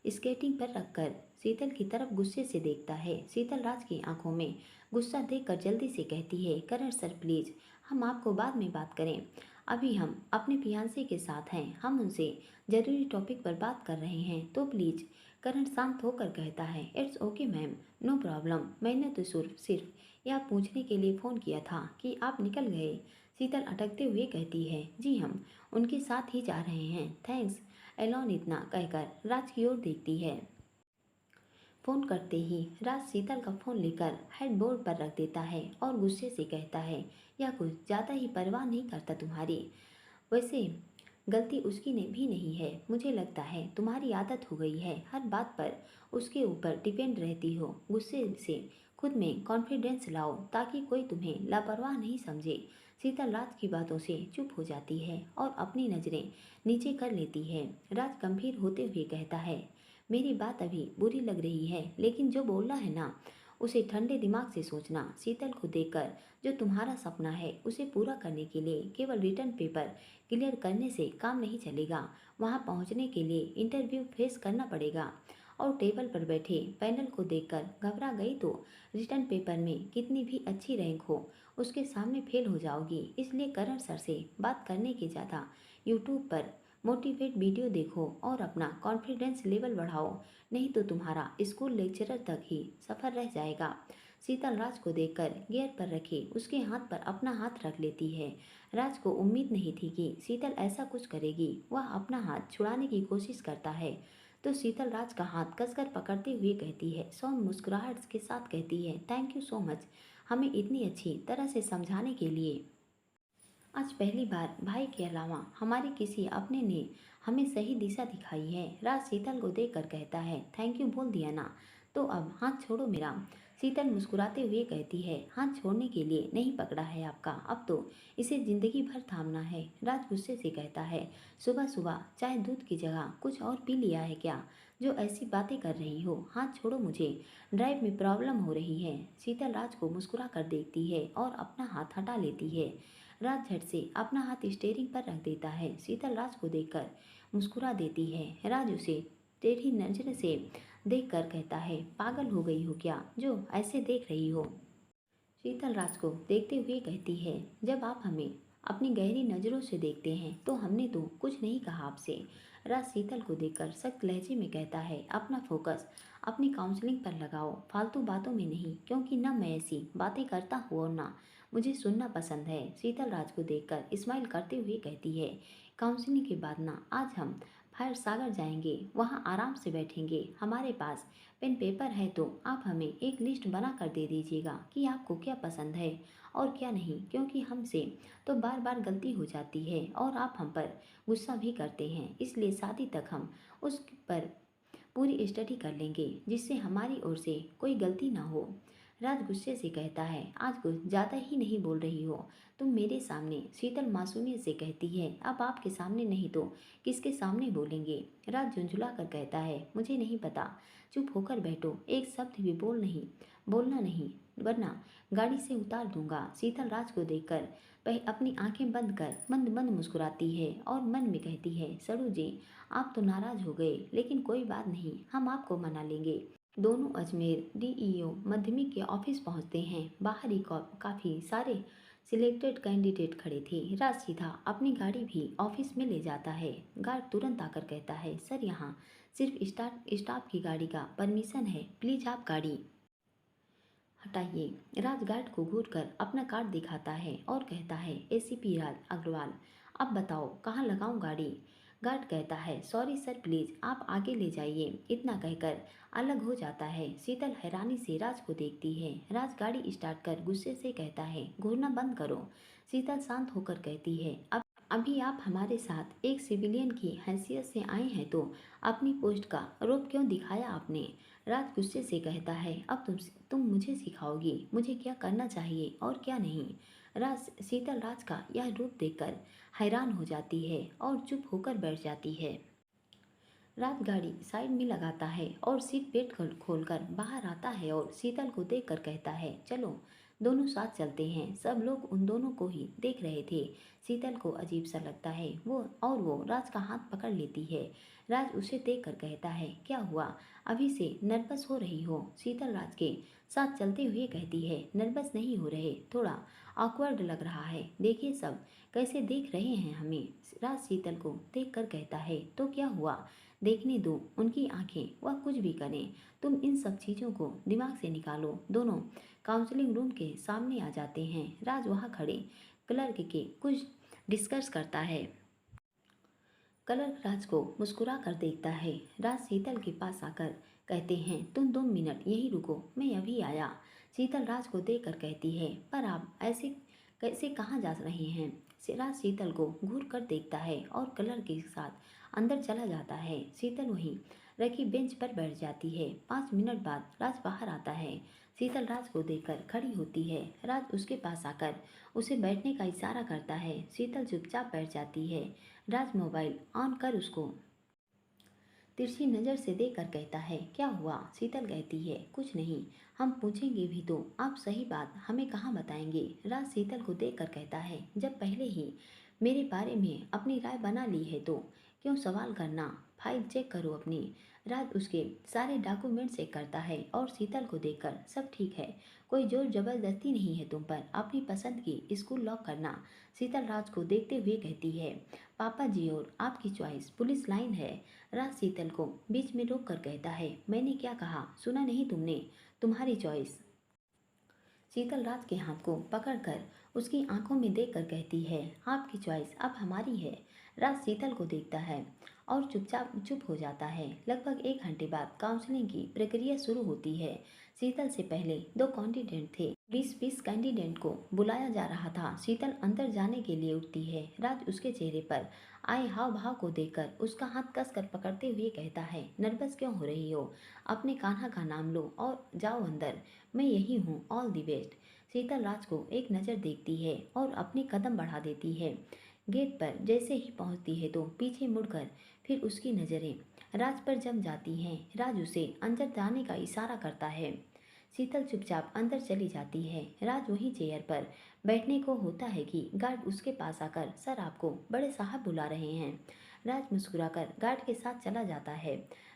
स्केटिंग पर रखकर शीतल की तरफ गुस्से से देखता है। शीतल राज की आंखों में गुस्सा देखकर जल्दी से कहती है, करण सर प्लीज़, हम आपको बाद में बात करें। अभी हम अपने फियांसे के साथ हैं, हम उनसे जरूरी टॉपिक पर बात कर रहे हैं, तो प्लीज़। करण शांत होकर कहता है, it's okay ma'am, no problem. मैंने तो सिर्फ यह पूछने के लिए फ़ोन किया था कि आप निकल गए। शीतल अटकते हुए कहती है, जी हम उनके साथ ही जा रहे हैं, थैंक्स एलॉन। इतना कहकर राज की ओर देखती है। फ़ोन करते ही राज शीतल का फ़ोन लेकर हेडबोर्ड पर रख देता है और गुस्से से कहता है, यह कुछ ज़्यादा ही परवाह नहीं करता तुम्हारी। वैसे गलती उसकी ने भी नहीं है। मुझे लगता है तुम्हारी आदत हो गई है हर बात पर उसके ऊपर डिपेंड रहती हो। गुस्से से खुद में कॉन्फिडेंस लाओ ताकि कोई तुम्हें लापरवाह नहीं समझे। शीतल राज की बातों से चुप हो जाती है और अपनी नज़रें नीचे कर लेती है। राज गंभीर होते हुए कहता है, मेरी बात अभी बुरी लग रही है, लेकिन जो बोलना है ना उसे ठंडे दिमाग से सोचना। शीतल को देखकर जो तुम्हारा सपना है उसे पूरा करने के लिए केवल रिटर्न पेपर क्लियर करने से काम नहीं चलेगा। वहां पहुंचने के लिए इंटरव्यू फेस करना पड़ेगा। और टेबल पर बैठे पैनल को देखकर घबरा गई तो रिटर्न पेपर में कितनी भी अच्छी रैंक हो उसके सामने फेल हो जाओगी। इसलिए करण सर से बात करने के ज़्यादा यूट्यूब पर मोटिवेट वीडियो देखो और अपना कॉन्फिडेंस लेवल बढ़ाओ, नहीं तो तुम्हारा स्कूल लेक्चरर तक ही सफ़र रह जाएगा। शीतल राज को देखकर गियर पर रखे उसके हाथ पर अपना हाथ रख लेती है। राज को उम्मीद नहीं थी कि शीतल ऐसा कुछ करेगी। वह अपना हाथ छुड़ाने की कोशिश करता है तो शीतल राज का हाथ कसकर पकड़ते हुए कहती है, सौम्य मुस्कुराहट के साथ कहती है, थैंक यू सो मच हमें इतनी अच्छी तरह से समझाने के लिए। आज पहली बार भाई के अलावा हमारे किसी अपने ने हमें सही दिशा दिखाई है। राज शीतल को देखकर कहता है, थैंक यू बोल दिया ना, तो अब हाथ छोड़ो मेरा। शीतल मुस्कुराते हुए कहती है, हाथ छोड़ने के लिए नहीं पकड़ा है आपका, अब तो इसे जिंदगी भर थामना है। राज गुस्से से कहता है, सुबह सुबह चाय दूध की जगह कुछ और पी लिया है क्या, जो ऐसी बातें कर रही हो? हाथ छोड़ो मुझे, ड्राइव में प्रॉब्लम हो रही है। शीतल राज को मुस्कुरा कर देखती है और अपना हाथ हटा लेती है। राज झट से अपना हाथ स्टेयरिंग पर रख देता है। शीतल राज को देखकर मुस्कुरा देती है। राज उसे टेढ़ी नजर से देखकर कहता है, पागल हो गई हो क्या जो ऐसे देख रही हो? शीतल राज को देखते हुए कहती है, जब आप हमें अपनी गहरी नज़रों से देखते हैं तो हमने तो कुछ नहीं कहा आपसे। राज शीतल को देखकर सख्त लहजे में कहता है, अपना फोकस अपनी काउंसलिंग पर लगाओ, फालतू बातों में नहीं, क्योंकि ना मैं ऐसी बातें करता हूँ और ना मुझे सुनना पसंद है। शीतल राज को देखकर स्माइल करते हुए कहती है, काउंसलिंग के बाद ना आज हम फायर सागर जाएंगे, वहाँ आराम से बैठेंगे। हमारे पास पेन पेपर है तो आप हमें एक लिस्ट बना कर दे दीजिएगा कि आपको क्या पसंद है और क्या नहीं, क्योंकि हमसे तो बार बार गलती हो जाती है और आप हम पर गुस्सा भी करते हैं। इसलिए शादी तक हम उस पर पूरी स्टडी कर लेंगे जिससे हमारी ओर से कोई गलती ना हो। राज गुस्से से कहता है, आज कुछ ज़्यादा ही नहीं बोल रही हो तुम मेरे सामने? शीतल मासूमियत से कहती है, अब आपके सामने नहीं तो किसके सामने बोलेंगे? राज झुंझुला कर कहता है, मुझे नहीं पता, चुप होकर बैठो, एक शब्द भी बोलना नहीं, वरना गाड़ी से उतार दूंगा। शीतल राज को देखकर वह अपनी आंखें बंद कर मंद मंद मुस्कुराती है और मन में कहती है, सरू जी आप तो नाराज हो गए, लेकिन कोई बात नहीं, हम आपको मना लेंगे। दोनों अजमेर डीईओ माध्यमिक के ऑफिस पहुंचते हैं। बाहर ही काफ़ी सारे सिलेक्टेड कैंडिडेट खड़े थे। राज सीधा अपनी गाड़ी भी ऑफिस में ले जाता है। गार्ड तुरंत आकर कहता है, सर यहाँ सिर्फ स्टाफ की गाड़ी का परमिशन है, प्लीज़ आप गाड़ी हटाइए। राज गार्ड को घूर कर अपना कार्ड दिखाता है और कहता है, एसीपी राज अग्रवाल, अब बताओ कहाँ लगाऊं गाड़ी? गार्ड कहता है, सॉरी सर, प्लीज आप आगे ले जाइए। इतना कहकर अलग हो जाता है। शीतल हैरानी से राज को देखती है। राज गाड़ी स्टार्ट कर गुस्से से कहता है, घूरना बंद करो। शीतल शांत होकर कहती है, अब अभी आप हमारे साथ एक सिविलियन की हैसियत से आए हैं तो अपनी पोस्ट का रोप क्यों दिखाया आपने? राज गुस्से से कहता है, अब तुम मुझे सिखाओगी मुझे क्या करना चाहिए और क्या नहीं। शीतल राज का यह रूप देखकर हैरान हो जाती है और चुप होकर बैठ जाती है। रात गाड़ी साइड में लगाता है और सीट बेल्ट खोलकर बाहर आता है और शीतल को देखकर कहता है, चलो दोनों साथ चलते हैं। सब लोग उन दोनों को ही देख रहे थे। शीतल को अजीब सा लगता है वो राज का हाथ पकड़ लेती है। राज उसे देखकर कहता है, क्या हुआ, अभी से नर्वस हो रही हो? शीतल राज के साथ चलते हुए कहती है, नर्वस नहीं हो रहे, थोड़ा ऑकवर्ड लग रहा है। देखिए सब कैसे देख रहे हैं हमें। राज शीतल को देखकर कहता है, तो क्या हुआ, देखने दो उनकी आंखें, वह कुछ भी करें। तुम इन सब चीज़ों को दिमाग से निकालो। दोनों काउंसलिंग रूम के सामने आ जाते हैं। राज वहाँ खड़े क्लर्क के कुछ डिस्कस करता है। क्लर्क राज को मुस्कुरा कर देखता है। राज शीतल के पास आकर कहते हैं, तुम 2 मिनट यहीं रुको, मैं अभी आया। शीतल राज को देखकर कहती है, पर आप ऐसे कैसे कहाँ जा रहे हैं? राज शीतल को घूर कर देखता है और क्लर्क के साथ अंदर चला जाता है। शीतल वहीं रखी बेंच पर बैठ जाती है। 5 मिनट बाद राज बाहर आता है। शीतल राज को देखकर खड़ी होती है। राज उसके पास आकर उसे बैठने का इशारा करता है। शीतल चुपचाप बैठ जाती है। राज मोबाइल ऑन कर उसको तिरछी नज़र से देखकर कहता है, क्या हुआ? शीतल कहती है, कुछ नहीं, हम पूछेंगे भी तो आप सही बात हमें कहाँ बताएंगे? राज शीतल को देखकर कहता है, जब पहले ही मेरे बारे में अपनी राय बना ली है तो क्यों सवाल करना? फाइल चेक करो अपनी। राज उसके सारे डॉक्यूमेंट चेक करता है और शीतल को देखकर, सब ठीक है, कोई जोर जबरदस्ती नहीं है तुम पर, अपनी पसंद की स्कूल लॉक करना। शीतल राज को देखते हुए कहती है, पापा जी और आपकी चॉइस पुलिस लाइन है। राज शीतल को बीच में रोक कर कहता है, मैंने क्या कहा, सुना नहीं तुमने? तुम्हारी चॉइस। शीतल राज के हाथ को पकड़कर उसकी आंखों में देखकर कहती है, आपकी चॉइस अब हमारी है। राज शीतल को देखता है और चुप हो जाता है। लगभग 1 घंटे बाद काउंसलिंग की प्रक्रिया शुरू होती है। शीतल से पहले 2 कैंडिडेट थे। 20-20 कैंडिडेट को बुलाया जा रहा था। शीतल अंदर जाने के लिए उठती है। राज उसके चेहरे पर आए हाव भाव को देखकर उसका हाथ कसकर पकड़ते हुए कहता है, नर्वस क्यों हो रही हो? अपने कान्हा का नाम लो और जाओ अंदर, मैं यही हूँ, ऑल दी बेस्ट। शीतल राज को एक नज़र देखती है और अपने कदम बढ़ा देती है। गेट पर जैसे ही पहुंचती है तो पीछे मुड़कर फिर उसकी नज़रें राज पर जम जाती हैं। राज उसे अंदर जाने का इशारा करता है। शीतल चुपचाप अंदर चली जाती है। राज वही चेयर पर बैठने को होता है कि गार्ड उसके पास आकर, सर आपको बड़े साहब बुला रहे हैं। राज मुस्कुराकर गार्ड के साथ चला जाता है।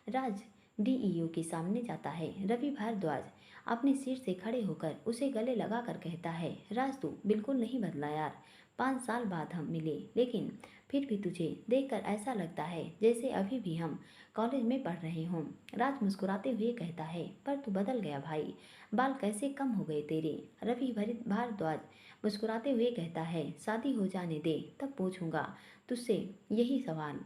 राज डीईओ के सामने जाता है। रवि भारद्वाज अपनी सीट से खड़े होकर उसे गले लगाकर कहता है, राज तू बिल्कुल नहीं बदला यार। 5 साल बाद हम मिले, लेकिन फिर भी तुझे देखकर ऐसा लगता है जैसे अभी भी हम कॉलेज में पढ़ रहे हों। राज मुस्कुराते हुए कहता है, पर तू बदल गया भाई, बाल कैसे कम हो गए तेरे? रवि भारद्वाज मुस्कुराते हुए कहता है, शादी हो जाने दे तब पूछूंगा तुझसे यही सवाल।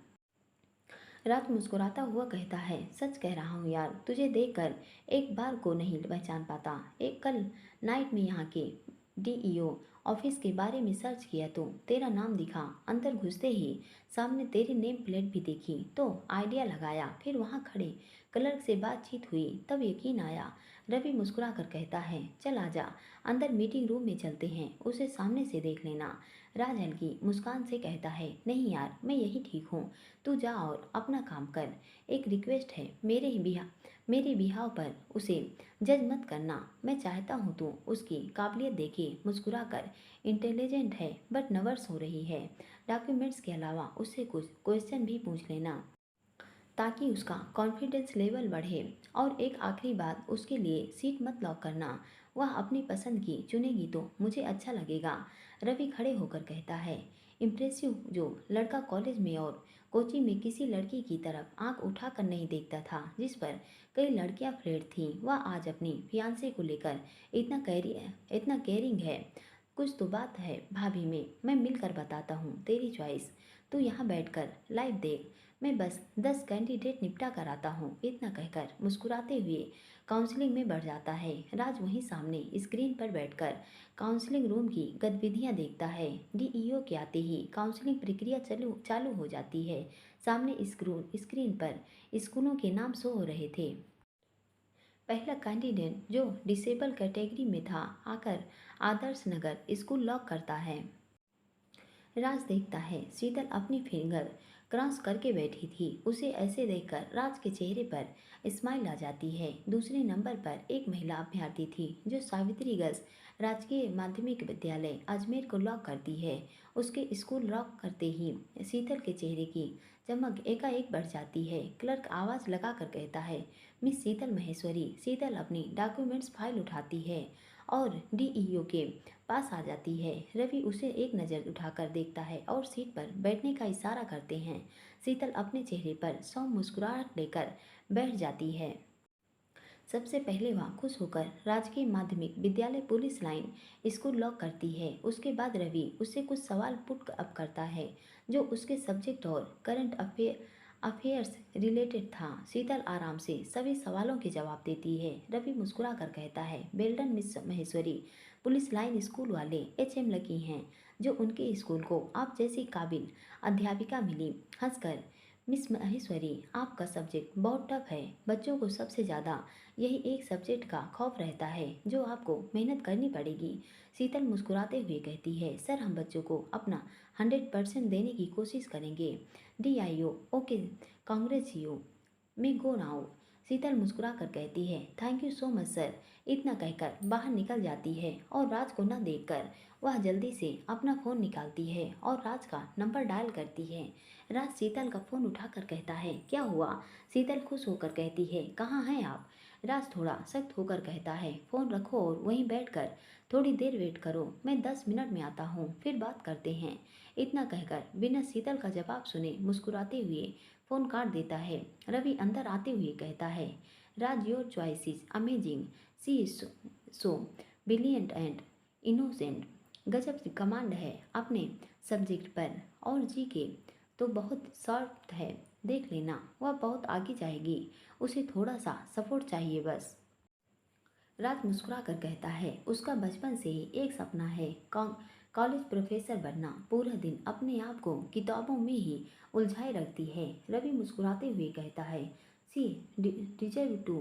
राज मुस्कुराता हुआ कहता है, सच कह रहा हूँ यार, तुझे देखकर एक बार को नहीं पहचान पाता। एक कल नाइट में यहाँ के डीईओ ऑफिस के बारे में सर्च किया तो तेरा नाम दिखा। अंदर घुसते ही सामने तेरी नेम प्लेट भी देखी तो आइडिया लगाया। फिर वहाँ खड़े क्लर्क से बातचीत हुई तब यकीन आया। रवि मुस्कुरा कर कहता है, चल आजा, अंदर मीटिंग रूम में चलते हैं, उसे सामने से देख लेना। राज हल्की मुस्कान से कहता है, नहीं यार, मैं यही ठीक हूँ, तू जा और अपना काम कर। एक रिक्वेस्ट है, मेरे बिहाव पर उसे जज मत करना। मैं चाहता हूँ तू उसकी काबिलियत देखे। मुस्कुरा कर, इंटेलिजेंट है बट नर्वस हो रही है। डॉक्यूमेंट्स के अलावा उससे कुछ क्वेश्चन भी पूछ लेना ताकि उसका कॉन्फिडेंस लेवल बढ़े। और एक आखिरी बात, उसके लिए सीट मत लॉक करना, वह अपनी पसंद की चुनेगी तो मुझे अच्छा लगेगा। रवि खड़े होकर कहता है, इम्प्रेसिव जो लड़का कॉलेज में और कोचिंग में किसी लड़की की तरफ आंख उठाकर नहीं देखता था, जिस पर कई लड़कियां फ्लेट थीं, वह आज अपनी फियांसे को लेकर इतना केयरिंग है। कुछ तो बात है भाभी में, मैं मिलकर बताता हूँ, तेरी चॉइस। तू यहाँ बैठकर लाइव देख, मैं बस 10 कैंडिडेट निपटा कर आता हूँ। इतना कहकर मुस्कुराते हुए काउंसलिंग में बढ़ जाता है। राज वहीं सामने स्क्रीन पर बैठकर काउंसलिंग रूम की गतिविधियाँ देखता है। डीईओ के आते ही काउंसलिंग प्रक्रिया चालू चालू हो जाती है। सामने स्क्रीन पर स्कूलों के नाम शो हो रहे थे। पहला कैंडिडेट जो डिसेबल कैटेगरी में था आकर आदर्श नगर स्कूल लॉक करता है। राज देखता है शीतल अपनी फिंगर क्रॉस करके बैठी थी। उसे ऐसे देखकर राज के चेहरे पर स्माइल आ जाती है। दूसरे नंबर पर एक महिला अभ्यर्थी थी जो सावित्री गर्ल्स राजकीय माध्यमिक विद्यालय अजमेर को लॉक करती है। उसके स्कूल लॉक करते ही शीतल के चेहरे की चमक एकाएक बढ़ जाती है। क्लर्क आवाज़ लगाकर कहता है, मिस शीतल महेश्वरी। शीतल अपनी डॉक्यूमेंट्स फाइल उठाती है और डीईओ के पास आ जाती है। रवि उसे एक नज़र उठाकर देखता है और सीट पर बैठने का इशारा करते हैं। शीतल अपने चेहरे पर सौम्य मुस्कुराहट लेकर बैठ जाती है। सबसे पहले वह खुश होकर राजकीय माध्यमिक विद्यालय पुलिस लाइन स्कूल लॉक करती है। उसके बाद रवि उससे कुछ सवाल पुट अप करता है जो उसके सब्जेक्ट और करंट अफेयर्स रिलेटेड था। शीतल आराम से सभी सवालों के जवाब देती है। रवि मुस्कुरा कर कहता है, well done miss Maheshwari. Police line school वाले एचएम लकी हैं जो उनके स्कूल को आप जैसी काबिल अध्यापिका मिली। हंसकर, मिस महेश्वरी, आपका सब्जेक्ट बहुत टफ है। बच्चों को सबसे ज़्यादा यही एक सब्जेक्ट का खौफ रहता है जो आपको मेहनत करनी पड़ेगी। शीतल मुस्कुराते हुए कहती है, सर हम बच्चों को अपना 100% देने की कोशिश करेंगे। डीआईओ, ओके, कांग्रेस यू, मैं गो नाउ। शीतल मुस्कुरा कर कहती है, thank you so much sir. इतना कहकर बाहर निकल जाती है और राज को न देखकर वह जल्दी से अपना फ़ोन निकालती है और राज का नंबर डायल करती है। राज शीतल का फ़ोन उठाकर कहता है, क्या हुआ? शीतल खुश होकर कहती है, कहाँ हैं आप? राज थोड़ा सख्त होकर कहता है, फ़ोन रखो और वहीं बैठकर थोड़ी देर वेट करो, मैं 10 मिनट में आता हूँ, फिर बात करते हैं। इतना कहकर बिना शीतल का जवाब सुने मुस्कुराते हुए फ़ोन काट देता है। रवि अंदर आते हुए कहता है, Raj your choice is amazing, she is so brilliant and innocent. गजब की कमांड है अपने सब्जेक्ट पर, और जी के तो बहुत शॉर्ट है, देख लेना वह बहुत आगे जाएगी, उसे थोड़ा सा सपोर्ट चाहिए बस। राज मुस्कुरा कर कहता है, उसका बचपन से ही एक सपना है, कॉलेज प्रोफेसर बनना। पूरा दिन अपने आप को किताबों में ही उलझाए रखती है। रवि मुस्कुराते हुए कहता है, she deserve to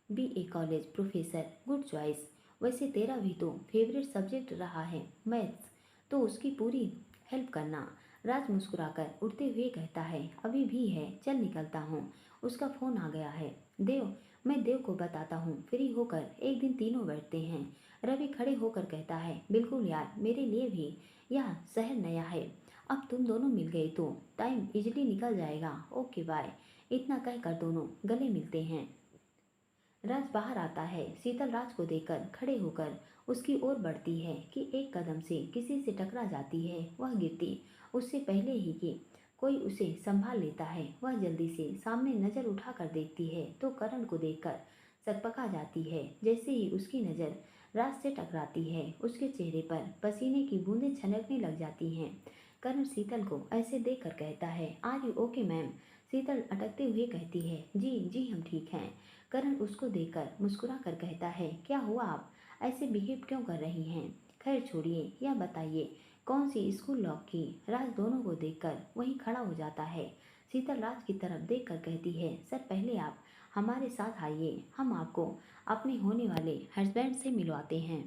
be a college professor, good choice. वैसे तेरा भी तो फेवरेट सब्जेक्ट रहा है मैथ्स, तो उसकी पूरी हेल्प करना। राज मुस्कुराकर उठते हुए कहता है, अभी भी है, चल निकलता हूँ। उसका फ़ोन आ गया है। देव, मैं देव को बताता हूँ, फ्री होकर एक दिन तीनों बैठते हैं। रवि खड़े होकर कहता है, बिल्कुल यार, मेरे लिए भी यह शहर नया है। अब तुम दोनों मिल गए तो टाइम इजली निकल जाएगा। Okay bye. इतना कहकर दोनों गले मिलते हैं। राज बाहर आता है। शीतल राज को देखकर खड़े होकर उसकी ओर बढ़ती है कि एक कदम से किसी से टकरा जाती है। वह गिरती उससे पहले ही कि कोई उसे संभाल लेता है। वह जल्दी से सामने नज़र उठाकर देखती है तो करण को देखकर सकपका जाती है। जैसे ही उसकी नज़र राज से टकराती है उसके चेहरे पर पसीने की बूंदें छलकने लग जाती हैं। करण शीतल को ऐसे देखकर कहता है, आर यू ओके मैम? शीतल अटकते हुए कहती है, जी जी हम ठीक हैं। करण उसको देखकर मुस्कुरा कर कहता है, क्या हुआ, आप ऐसे बिहेव क्यों कर रही हैं? खैर छोड़िए, यह बताइए कौन सी स्कूल लॉक की? राज दोनों को देखकर वहीं खड़ा हो जाता है। शीतल राज की तरफ देखकर कहती है, सर पहले आप हमारे साथ आइए, हम आपको अपने होने वाले हस्बैंड से मिलवाते हैं।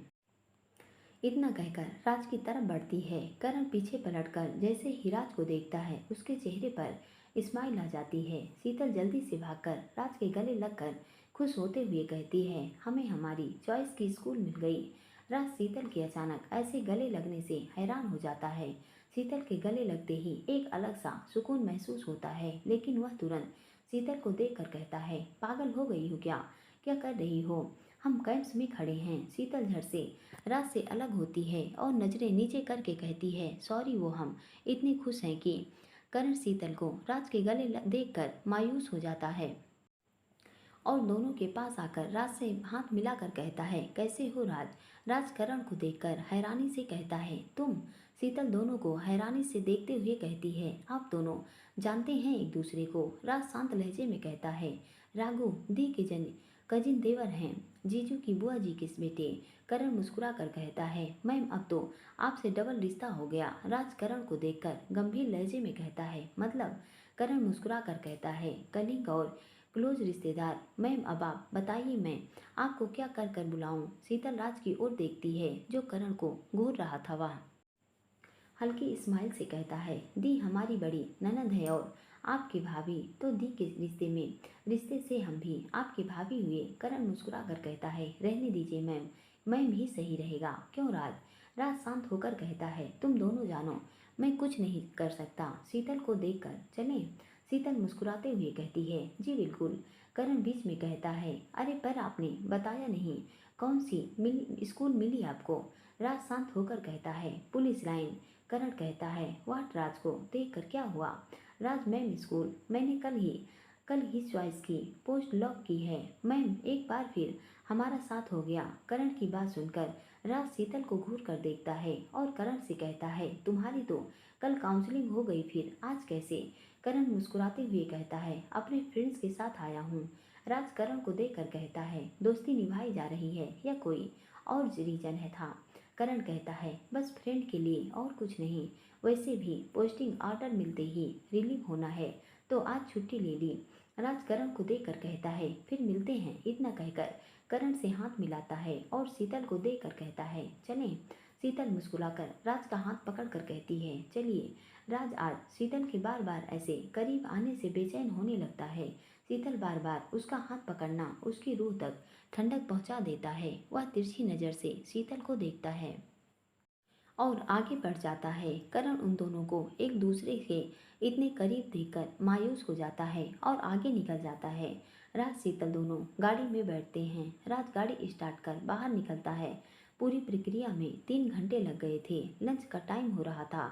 इतना कहकर राज की तरफ बढ़ती है। करण पीछे पलटकर जैसे ही राज को देखता है उसके चेहरे पर स्माइल आ जाती है। शीतल जल्दी से भागकर राज के गले लगकर खुश होते हुए कहती है, हमें हमारी चॉइस की स्कूल मिल गई। राज शीतल के अचानक ऐसे गले लगने से हैरान हो जाता है। शीतल के गले लगते ही एक अलग सा सुकून महसूस होता है, लेकिन वह तुरंत शीतल को देखकर कहता है, पागल हो गई हो क्या? क्या कर रही हो? हम कैंप्स में खड़े हैं। शीतल झट से राज से अलग होती है और नज़रें नीचे करके कहती है, सॉरी, वो हम इतने खुश हैं कि। करण शीतल को राज के गले देखकर मायूस हो जाता है और दोनों के पास आकर राज से हाथ मिलाकर कहता है, कैसे हो राज। राज करण को देखकर हैरानी से कहता है, तुम। शीतल दोनों को हैरानी से देखते हुए कहती है, आप दोनों जानते हैं एक दूसरे को। राज शांत लहजे में कहता है, राघु दी के कजिन देवर हैं, जीजू की बुआ जी के बेटे। करण मुस्कुरा कर कहता है, मैम अब तो आपसे डबल रिश्ता हो गया। राज करण को देखकर गंभीर लहजे में कहता है, मतलब। करण मुस्कुरा कर कहता है, कलीग और क्लोज रिश्तेदार। मैम अब आप बताइए, मैं आपको क्या कर कर बुलाऊं। शीतल राज की ओर देखती है, जो करण को घूर रहा था। वह हल्की स्माइल से कहता है, दी हमारी बड़ी ननद है और आपकी भाभी तो दी के रिश्ते से हम भी आपकी भाभी हुए। करण मुस्कुरा कर कहता है, रहने दीजिए मैम, मैम ही सही रहेगा। क्यों राज। राज शांत होकर कहता है, तुम दोनों जानो, मैं कुछ नहीं कर सकता। शीतल को देखकर चलें। शीतल मुस्कुराते हुए कहती है, जी बिल्कुल। करण बीच में कहता है, अरे पर आपने बताया नहीं, कौन सी स्कूल मिली आपको। राज शांत होकर कहता है, पुलिस लाइन। करण कहता है, वाट। राज को देखकर क्या हुआ। राज, मैम स्कूल मैंने कल ही चॉइस की, पोस्ट लॉक की है। मैम एक बार फिर हमारा साथ हो गया। करण की बात सुनकर राज शीतल को घूर कर देखता है और करण से कहता है, तुम्हारी तो कल काउंसलिंग हो गई, फिर आज कैसे। करण मुस्कुराते हुए कहता है, अपने फ्रेंड्स के साथ आया हूँ। राज करण को देखकर कहता है, दोस्ती निभाई जा रही है या कोई और रीजन है था। करण कहता है, बस फ्रेंड के लिए और कुछ नहीं। वैसे भी पोस्टिंग ऑर्डर मिलते ही रिलीव होना है, तो आज छुट्टी ले ली। राज करण को देखकर कहता है, फिर मिलते हैं। इतना कहकर करण से हाथ मिलाता है और शीतल को देखकर कहता है, चलें। शीतल मुस्कुराकर राज का हाथ पकड़कर कहती है, चलिए। राज आज शीतल के बार बार ऐसे करीब आने से बेचैन होने लगता है। शीतल बार बार उसका हाथ पकड़ना उसकी रूह तक ठंडक पहुंचा देता है। वह तिरछी नज़र से शीतल को देखता है और आगे बढ़ जाता है। करण उन दोनों को एक दूसरे के इतने करीब देखकर मायूस हो जाता है और आगे निकल जाता है। राज शीतल दोनों गाड़ी में बैठते हैं। राज गाड़ी स्टार्ट कर बाहर निकलता है। पूरी प्रक्रिया में 3 घंटे लग गए थे। लंच का टाइम हो रहा था।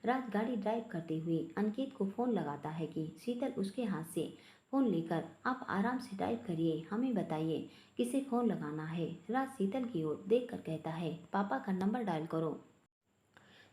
राज गाड़ी ड्राइव करते हुए अंकित को फ़ोन लगाता है कि शीतल उसके हाथ से फ़ोन लेकर, आप आराम से ड्राइव करिए, हमें बताइए किसे फ़ोन लगाना है। राज शीतल की ओर देखकर कहता है, पापा का नंबर डायल करो।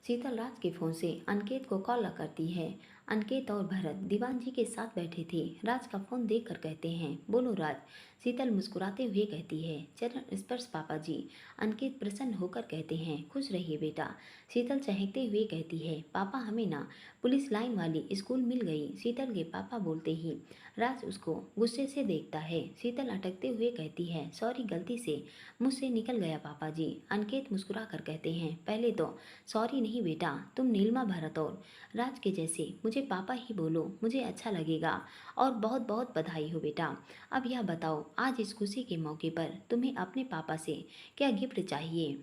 शीतल राज के फोन से अनिकेत को कॉल करती है। अनिकेत और भरत दीवान जी के साथ बैठे थे। राज का फोन देखकर कहते हैं, बोलो राज। शीतल मुस्कुराते हुए कहती है, चरण स्पर्श पापा जी। अनिकेत प्रसन्न होकर कहते हैं, खुश रहिए बेटा। शीतल चहकते हुए कहती है, पापा हमें ना पुलिस लाइन वाली स्कूल मिल गई। शीतल के पापा बोलते ही राज उसको गुस्से से देखता है। शीतल अटकते हुए कहती है, सॉरी, गलती से मुझसे निकल गया पापा जी। अनिकेत मुस्कुरा कर कहते हैं, पहले तो सॉरी नहीं बेटा, तुम नीलमा, भरत और राज के जैसे मुझे पापा ही बोलो, मुझे अच्छा लगेगा। और बहुत बहुत बधाई हो बेटा। अब यह बताओ, आज इस खुशी के मौके पर तुम्हें अपने पापा से क्या गिफ्ट चाहिए।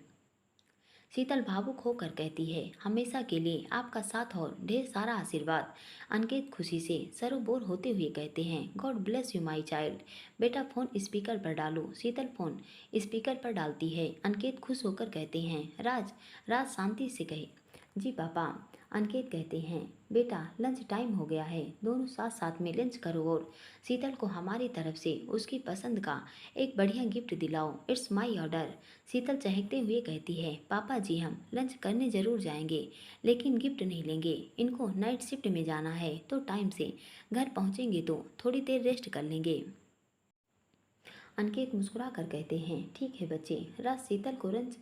शीतल भावुक होकर कहती है, हमेशा के लिए आपका साथ और ढेर सारा आशीर्वाद। अनिकेत खुशी से सरोबोर होते हुए कहते हैं, God bless you my child. बेटा फ़ोन स्पीकर पर डालो। शीतल फ़ोन स्पीकर पर डालती है। अनिकेत खुश होकर कहते हैं, राज। राज शांति से कहे, जी पापा। अनिकेत कहते हैं, बेटा लंच टाइम हो गया है, दोनों साथ साथ में लंच करो और शीतल को हमारी तरफ से उसकी पसंद का एक बढ़िया गिफ्ट दिलाओ। It's my order. शीतल चहकते हुए कहती है, पापा जी हम लंच करने ज़रूर जाएंगे, लेकिन गिफ्ट नहीं लेंगे। इनको नाइट शिफ्ट में जाना है, तो टाइम से घर पहुंचेंगे तो थोड़ी देर रेस्ट कर लेंगे। अनिकेत मुस्कुरा कर कहते हैं, ठीक है बच्चे। राज शीतल को लंच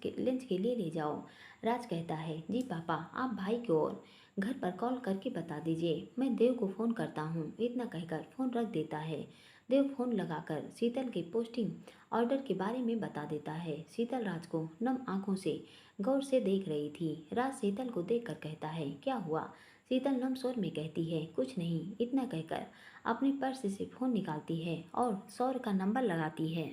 के लिए ले जाओ। राज कहता है, जी पापा, आप भाई को और घर पर कॉल करके बता दीजिए, मैं देव को फ़ोन करता हूँ। इतना कहकर फ़ोन रख देता है। देव फ़ोन लगाकर शीतल के पोस्टिंग ऑर्डर के बारे में बता देता है। शीतल राज को नम आंखों से गौर से देख रही थी। राज शीतल को देखकर कहता है, क्या हुआ। शीतल नम स्वर में कहती है, कुछ नहीं। इतना कहकर अपने पर्स से फ़ोन निकालती है और सौर का नंबर लगाती है।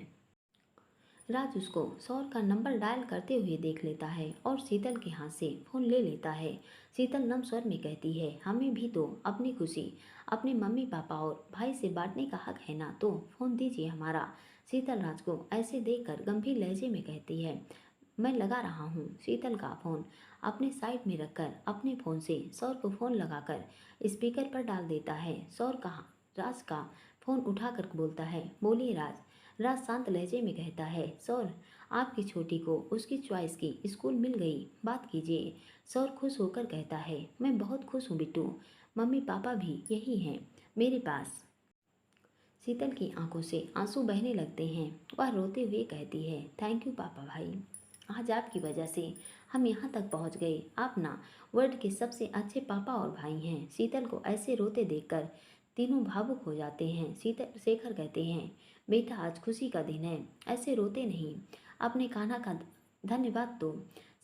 राज उसको सौर का नंबर डायल करते हुए देख लेता है और शीतल के हाथ से फ़ोन ले लेता है। शीतल नम स्वर में कहती है, हमें भी तो अपनी खुशी अपने मम्मी पापा और भाई से बांटने का हक है ना, तो फ़ोन दीजिए हमारा। शीतल राज को ऐसे देखकर गंभीर लहजे में कहती है, मैं लगा रहा हूँ। शीतल का फ़ोन अपने साइड में रखकर अपने फ़ोन से सौर को फ़ोन लगाकर स्पीकर पर डाल देता है। सौर का राज का फ़ोन उठाकर बोलता है, बोलिए राज। राज शांत लहजे में कहता है, सौर, आपकी छोटी को उसकी चॉइस की स्कूल मिल गई, बात कीजिए। सौर खुश होकर कहता है, मैं बहुत खुश हूँ बिट्टू, मम्मी पापा भी यही हैं मेरे पास। शीतल की आंखों से आंसू बहने लगते हैं। वह रोते हुए कहती है, थैंक यू पापा भाई, आज आपकी वजह से हम यहाँ तक पहुँच गए। आप ना वर्ल्ड के सबसे अच्छे पापा और भाई हैं। शीतल को ऐसे रोते देखकर तीनों भावुक हो जाते हैं। शेखर कहते हैं, बेटा आज खुशी का दिन है, ऐसे रोते नहीं, अपने कान्हा का धन्यवाद दो।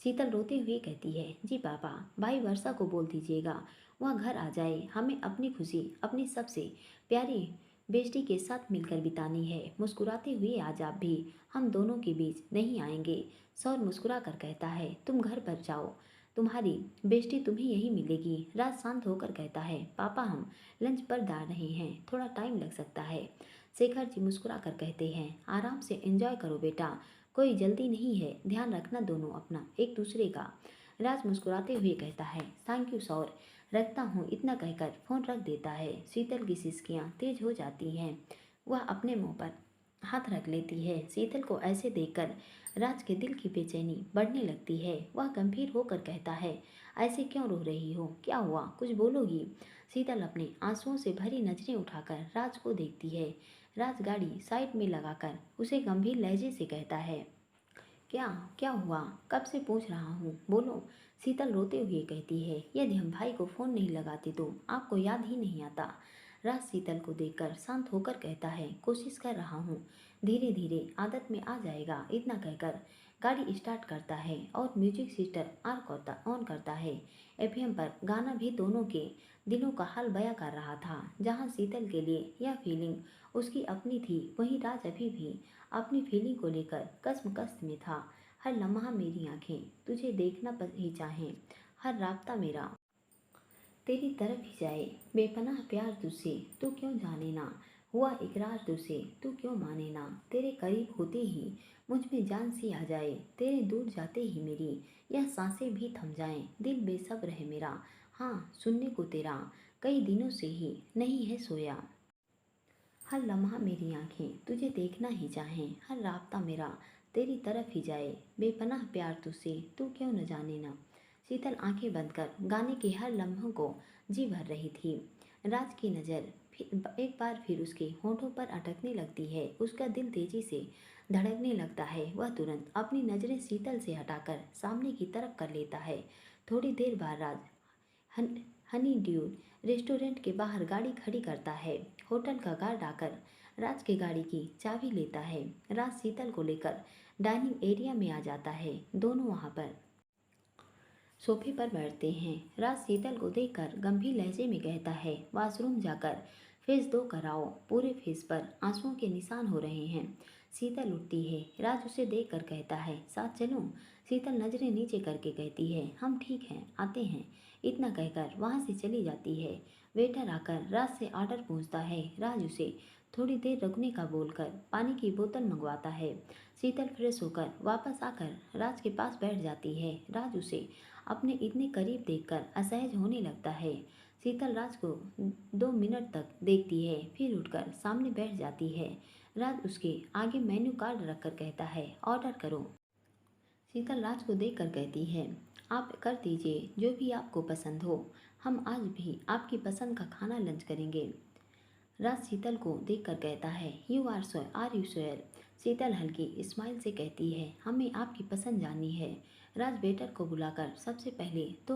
शीतल रोते हुए कहती है, जी पापा, भाई वर्षा को बोल दीजिएगा वह घर आ जाए, हमें अपनी खुशी अपनी सबसे प्यारी बेस्टी के साथ मिलकर बितानी है। मुस्कुराते हुए आज आप भी हम दोनों के बीच नहीं आएंगे। सौर मुस्कुरा कर कहता है, तुम घर पर जाओ, तुम्हारी बेस्टी तुम्हें यही मिलेगी। राज शांत होकर कहता है, पापा हम लंच पर जा रहे हैं, थोड़ा टाइम लग सकता है। शेखर जी मुस्कुरा कर कहते हैं, आराम से एंजॉय करो बेटा, कोई जल्दी नहीं है, ध्यान रखना दोनों अपना एक दूसरे का। राज मुस्कुराते हुए कहता है, थैंक यू सौर, रखता हूँ। इतना कहकर फोन रख देता है। शीतल की सिसकियाँ तेज हो जाती हैं। वह अपने मुंह पर हाथ रख लेती है। शीतल को ऐसे देखकर राज के दिल की बेचैनी बढ़ने लगती है। वह गंभीर होकर कहता है, ऐसे क्यों रो रही हो, क्या हुआ, कुछ बोलोगी। शीतल अपने आंसुओं से भरी नजरें उठाकर राज को देखती है। राज गाड़ी साइड में लगाकर उसे गंभीर लहजे से कहता है, क्या क्या हुआ, कब से पूछ रहा हूँ, बोलो। शीतल रोते हुए कहती है, यदि हम भाई को फ़ोन नहीं लगाते तो आपको याद ही नहीं आता। राज शीतल को देखकर शांत होकर कहता है, कोशिश कर रहा हूँ, धीरे धीरे आदत में आ जाएगा। इतना कहकर गाड़ी स्टार्ट करता है और म्यूजिक सिस्टम ऑन करता है। एफएम पर गाना भी दोनों के दिलों का हाल बयां कर रहा था। जहाँ शीतल के लिए यह फीलिंग उसकी अपनी थी, वहीं राज अभी भी अपनी फीलिंग को लेकर कसमकस में था। हर लम्हा मेरी आंखें तुझे देखना ही चाहें, हर राब्ता मेरा तेरी तरफ ही जाए। बेपनाह प्यार तुझसे तू क्यों जाने ना, हुआ इकरार तुझसे तू क्यों माने ना। तेरे करीब होते ही मुझ में जान सी आ जाए, तेरे दूर जाते ही मेरी यह सांसें भी थम जाएं। दिल बेसब्र है मेरा, हाँ सुनने को तेरा, कई दिनों से ही नहीं है सोया। हर लम्हा मेरी आंखें तुझे देखना ही चाहें, हर राब्ता मेरा तेरी तरफ ही जाए। बेपनाह प्यार तुझसे तू क्यों न जाने ना। शीतल आंखें बंद कर गाने के हर लम्हों को जी भर रही थी। राज की नज़र एक बार फिर उसके होठों पर अटकने लगती है। उसका दिल तेजी से धड़कने लगता है। वह तुरंत अपनी नज़रें शीतल से हटाकर सामने की तरफ कर लेता है। थोड़ी देर बाद राज हनी ड्यूड रेस्टोरेंट के बाहर गाड़ी खड़ी करता है। होटल का गार्ड आकर राज की गाड़ी की चाबी लेता है। राज शीतल को लेकर डाइनिंग एरिया में आ जाता है। दोनों वहां पर सोफे पर बैठते हैं। राज शीतल को देखकर गंभीर लहजे में कहता है, वॉशरूम जाकर फेस धो कर आओ, पूरे फेस पर आंसुओं के निशान हो रहे हैं। शीतल उठती है। राज उसे देखकर कहता है, साथ चलूं। शीतल नजरें नीचे करके कहती है, हम ठीक हैं, आते हैं। इतना कहकर वहां से चली जाती है। वेटर आकर राज से ऑर्डर पूछता है। राज उसे थोड़ी देर रुकने का बोलकर पानी की बोतल मंगवाता है। शीतल फ्रेश होकर वापस आकर राज के पास बैठ जाती है। राज उसे अपने इतने करीब देखकर असहज होने लगता है। शीतल राज को 2 मिनट तक देखती है, फिर उठकर सामने बैठ जाती है। राज उसके आगे मेन्यू कार्ड रखकर कहता है, ऑर्डर करो। शीतल राज को देखकर कहती है, आप कर दीजिए जो भी आपको पसंद हो, हम आज भी आपकी पसंद का खाना लंच करेंगे। राज शीतल को देखकर कहता है, आर यू श्योर। शीतल हल्की स्माइल से कहती है, हमें आपकी पसंद जाननी है। राज वेटर को बुलाकर सबसे पहले तो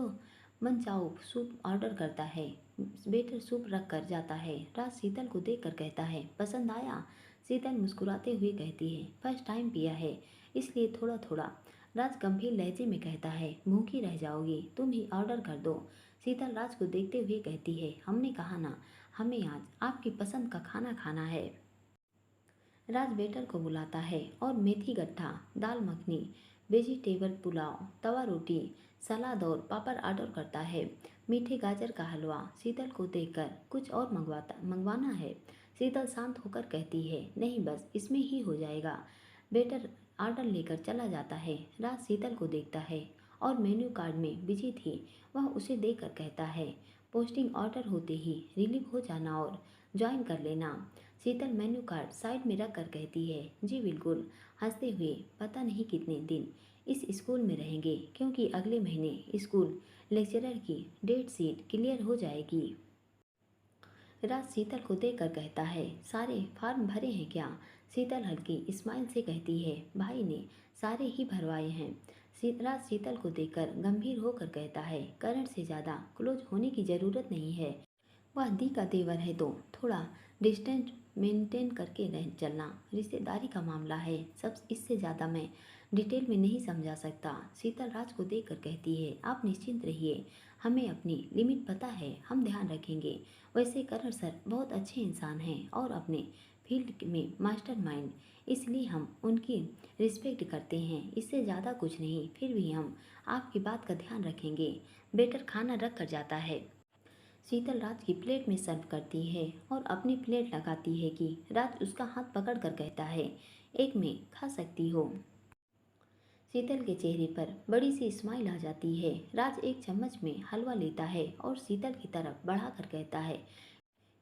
मनचाओ सूप ऑर्डर करता है। वेटर सूप रख कर जाता है। राज शीतल को देखकर कहता है, पसंद आया। शीतल मुस्कुराते हुए कहती है, फर्स्ट टाइम पिया है इसलिए थोड़ा थोड़ा। राज गंभीर लहजे में कहता है, भूखी रह जाओगी, तुम ही ऑर्डर कर दो। शीतल राज को देखते हुए कहती है, हमने कहा ना, हमें आज आपकी पसंद का खाना खाना है। राज वेटर को बुलाता है और मेथी गट्ठा, दाल मखनी, वेजिटेबल पुलाव, तवा रोटी, सलाद और पापड़ ऑर्डर करता है। मीठे गाजर का हलवा। शीतल को देखकर कुछ और मंगवाना है। शीतल शांत होकर कहती है, नहीं बस इसमें ही हो जाएगा। वेटर ऑर्डर लेकर चला जाता है। राज शीतल को देखता है और मेन्यू कार्ड में बिजी थी। वह उसे देखकर कहता है, पोस्टिंग ऑर्डर होते ही रिलीव हो जाना और ज्वाइन कर लेना। शीतल मेन्यू कार्ड साइड में रख कर कहती है, जी बिल्कुल, हंसते हुए। पता नहीं कितने दिन इस स्कूल में रहेंगे, क्योंकि अगले महीने स्कूल लेक्चरर की डेट शीट क्लियर हो जाएगी। राज शीतल को देखकर कहता है, सारे फॉर्म भरे हैं क्या? शीतल हल्की स्माइल से कहती है, भाई ने सारे ही भरवाए हैं। राज शीतल को देखकर गंभीर होकर कहता है, करण से ज़्यादा क्लोज होने की ज़रूरत नहीं है। वह दी का देवर है तो थोड़ा डिस्टेंस मेंटेन करके रह चलना रिश्तेदारी का मामला है। सब इससे ज़्यादा मैं डिटेल में नहीं समझा सकता। शीतल राज को देखकर कहती है, आप निश्चिंत रहिए, हमें अपनी लिमिट पता है, हम ध्यान रखेंगे। वैसे करण सर बहुत अच्छे इंसान हैं और अपने फील्ड में मास्टरमाइंड, इसलिए हम उनकी रिस्पेक्ट करते हैं, इससे ज़्यादा कुछ नहीं। फिर भी हम आपकी बात का ध्यान रखेंगे। वेटर खाना रख कर जाता है। शीतल राज की प्लेट में सर्व करती है और अपनी प्लेट लगाती है कि राज उसका हाथ पकड़ कर कहता है, एक में खा सकती हो। शीतल के चेहरे पर बड़ी सी स्माइल आ जाती है। राज एक चम्मच में हलवा लेता है और शीतल की तरफ बढ़ाकर कहता है,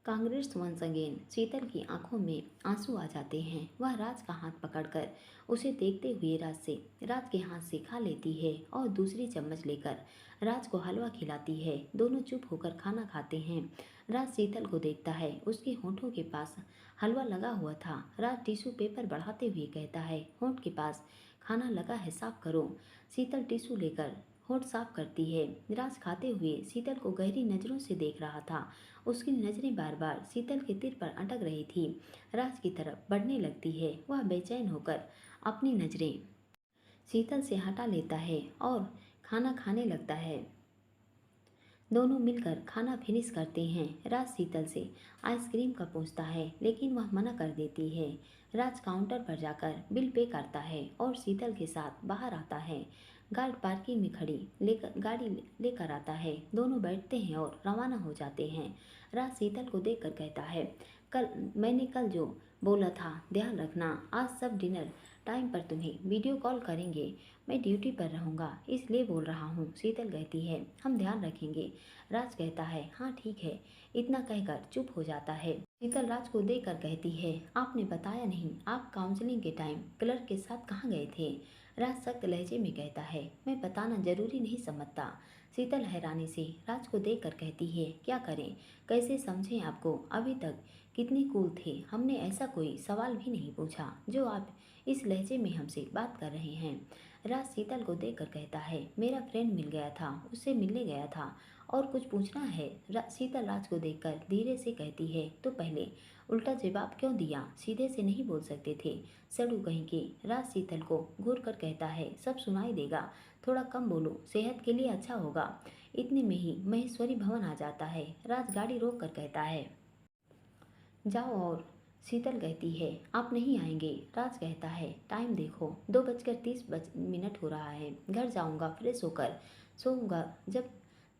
कांग्रेस वंस अगेन। शीतल की आंखों में आंसू आ जाते हैं। वह राज का हाथ पकड़कर उसे देखते हुए राज के हाथ से खा लेती है और दूसरी चम्मच लेकर राज को हलवा खिलाती है। दोनों चुप होकर खाना खाते हैं। राज शीतल को देखता है, उसके होठों के पास हलवा लगा हुआ था। राज टिश्यू पेपर बढ़ाते हुए कहता है, होंठ के पास खाना लगा है, साफ करो। शीतल टिश्यू लेकर होठ साफ करती है। राज खाते हुए शीतल को गहरी नज़रों से देख रहा था। उसकी नज़रें बार बार शीतल के सिर पर अटक रही थी। राज की तरफ बढ़ने लगती है। वह बेचैन होकर अपनी नज़रें शीतल से हटा लेता है और खाना खाने लगता है। दोनों मिलकर खाना फिनिश करते हैं। राज शीतल से आइसक्रीम का पूछता है, लेकिन वह मना कर देती है। राज काउंटर पर जाकर बिल पे करता है और शीतल के साथ बाहर आता है। गाड़ी लेकर आता है। दोनों बैठते हैं और रवाना हो जाते हैं। राज शीतल को देखकर कहता है, मैंने कल जो बोला था ध्यान रखना, आज सब डिनर टाइम पर तुम्हें वीडियो कॉल करेंगे। मैं ड्यूटी पर रहूँगा, इसलिए बोल रहा हूँ। शीतल कहती है, हम ध्यान रखेंगे। राज कहता है, हाँ ठीक है। इतना कहकर चुप हो जाता है। शीतल राज को देखकर कहती है, आपने बताया नहीं, आप काउंसलिंग के टाइम क्लर्क के साथ कहाँ गए थे? राज सख्त लहजे में कहता है, मैं बताना जरूरी नहीं समझता। शीतल हैरानी से राज को देखकर कहती है, क्या करें, कैसे समझें आपको? अभी तक कितने कूल थे, हमने ऐसा कोई सवाल भी नहीं पूछा जो आप इस लहजे में हमसे बात कर रहे हैं। राज शीतल को देखकर कहता है, मेरा फ्रेंड मिल गया था, उससे मिलने गया था, और कुछ पूछना है? शीतल राज को देखकर धीरे से कहती है, तो पहले उल्टा जवाब क्यों दिया? सीधे से नहीं बोल सकते थे, सड़ू कहीं के। राज शीतल को घूर कर कहता है, सब सुनाई देगा, थोड़ा कम बोलो, सेहत के लिए अच्छा होगा। इतने में ही महेश्वरी भवन आ जाता है। राज गाड़ी रोक कर कहता है, जाओ। और शीतल कहती है, आप नहीं आएंगे? राज कहता है, टाइम देखो, 2:30 हो रहा है, घर जाऊंगा, फ्रेश होकर सोऊंगा, जब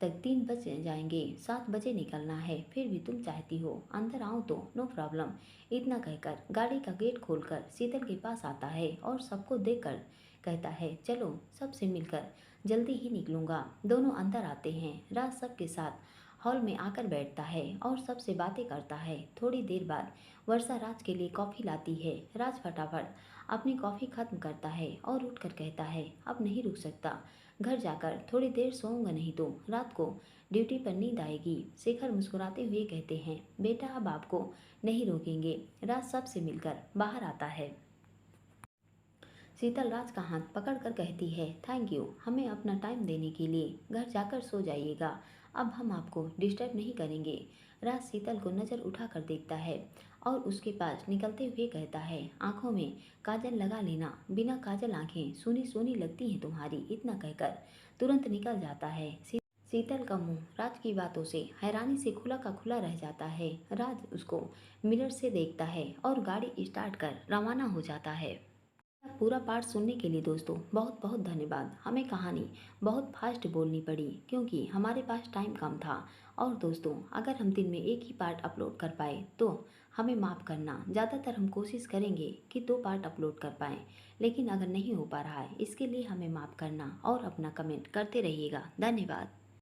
तक 3 बज जाएंगे, 7 बजे निकलना है। फिर भी तुम चाहती हो अंदर आऊँ तो नो प्रॉब्लम। इतना कहकर गाड़ी का गेट खोलकर शीतल के पास आता है और सबको देखकर कहता है, चलो सबसे मिलकर जल्दी ही निकलूंगा। दोनों अंदर आते हैं। राज सबके साथ हॉल में आकर बैठता है और सबसे बातें करता है। थोड़ी देर बाद वर्षा राज के लिए कॉफ़ी लाती है। राज फटाफट अपनी कॉफ़ी खत्म करता है और उठकर कहता है, अब नहीं रुक सकता, घर जाकर थोड़ी देर सोऊंगा, नहीं तो रात को ड्यूटी पर नींद आएगी। शेखर मुस्कुराते हुए कहते हैं, बेटा अब आपको नहीं रोकेंगे। राज सबसे मिलकर बाहर आता है। शीतल राज का हाथ पकड़कर कहती है, थैंक यू हमें अपना टाइम देने के लिए। घर जाकर सो जाइएगा, अब हम आपको डिस्टर्ब नहीं करेंगे। राज शीतल को नज़र उठाकर देखता है और उसके पास निकलते हुए कहता है, आंखों में काजल लगा लेना, बिना काजल आंखें सूनी सूनी लगती हैं तुम्हारी। इतना कहकर तुरंत निकल जाता है। शीतल का मुंह राज की बातों से हैरानी से खुला का खुला रह जाता है। राज उसको मिरर से देखता है और गाड़ी स्टार्ट कर रवाना हो जाता है। पूरा पार्ट सुनने के लिए दोस्तों बहुत बहुत धन्यवाद। हमें कहानी बहुत फास्ट बोलनी पड़ी क्योंकि हमारे पास टाइम कम था। और दोस्तों, अगर हम दिन में एक ही पार्ट अपलोड कर पाए तो हमें माफ़ करना। ज़्यादातर हम कोशिश करेंगे कि 2 पार्ट अपलोड कर पाएँ, लेकिन अगर नहीं हो पा रहा है, इसके लिए हमें माफ़ करना और अपना कमेंट करते रहिएगा। धन्यवाद।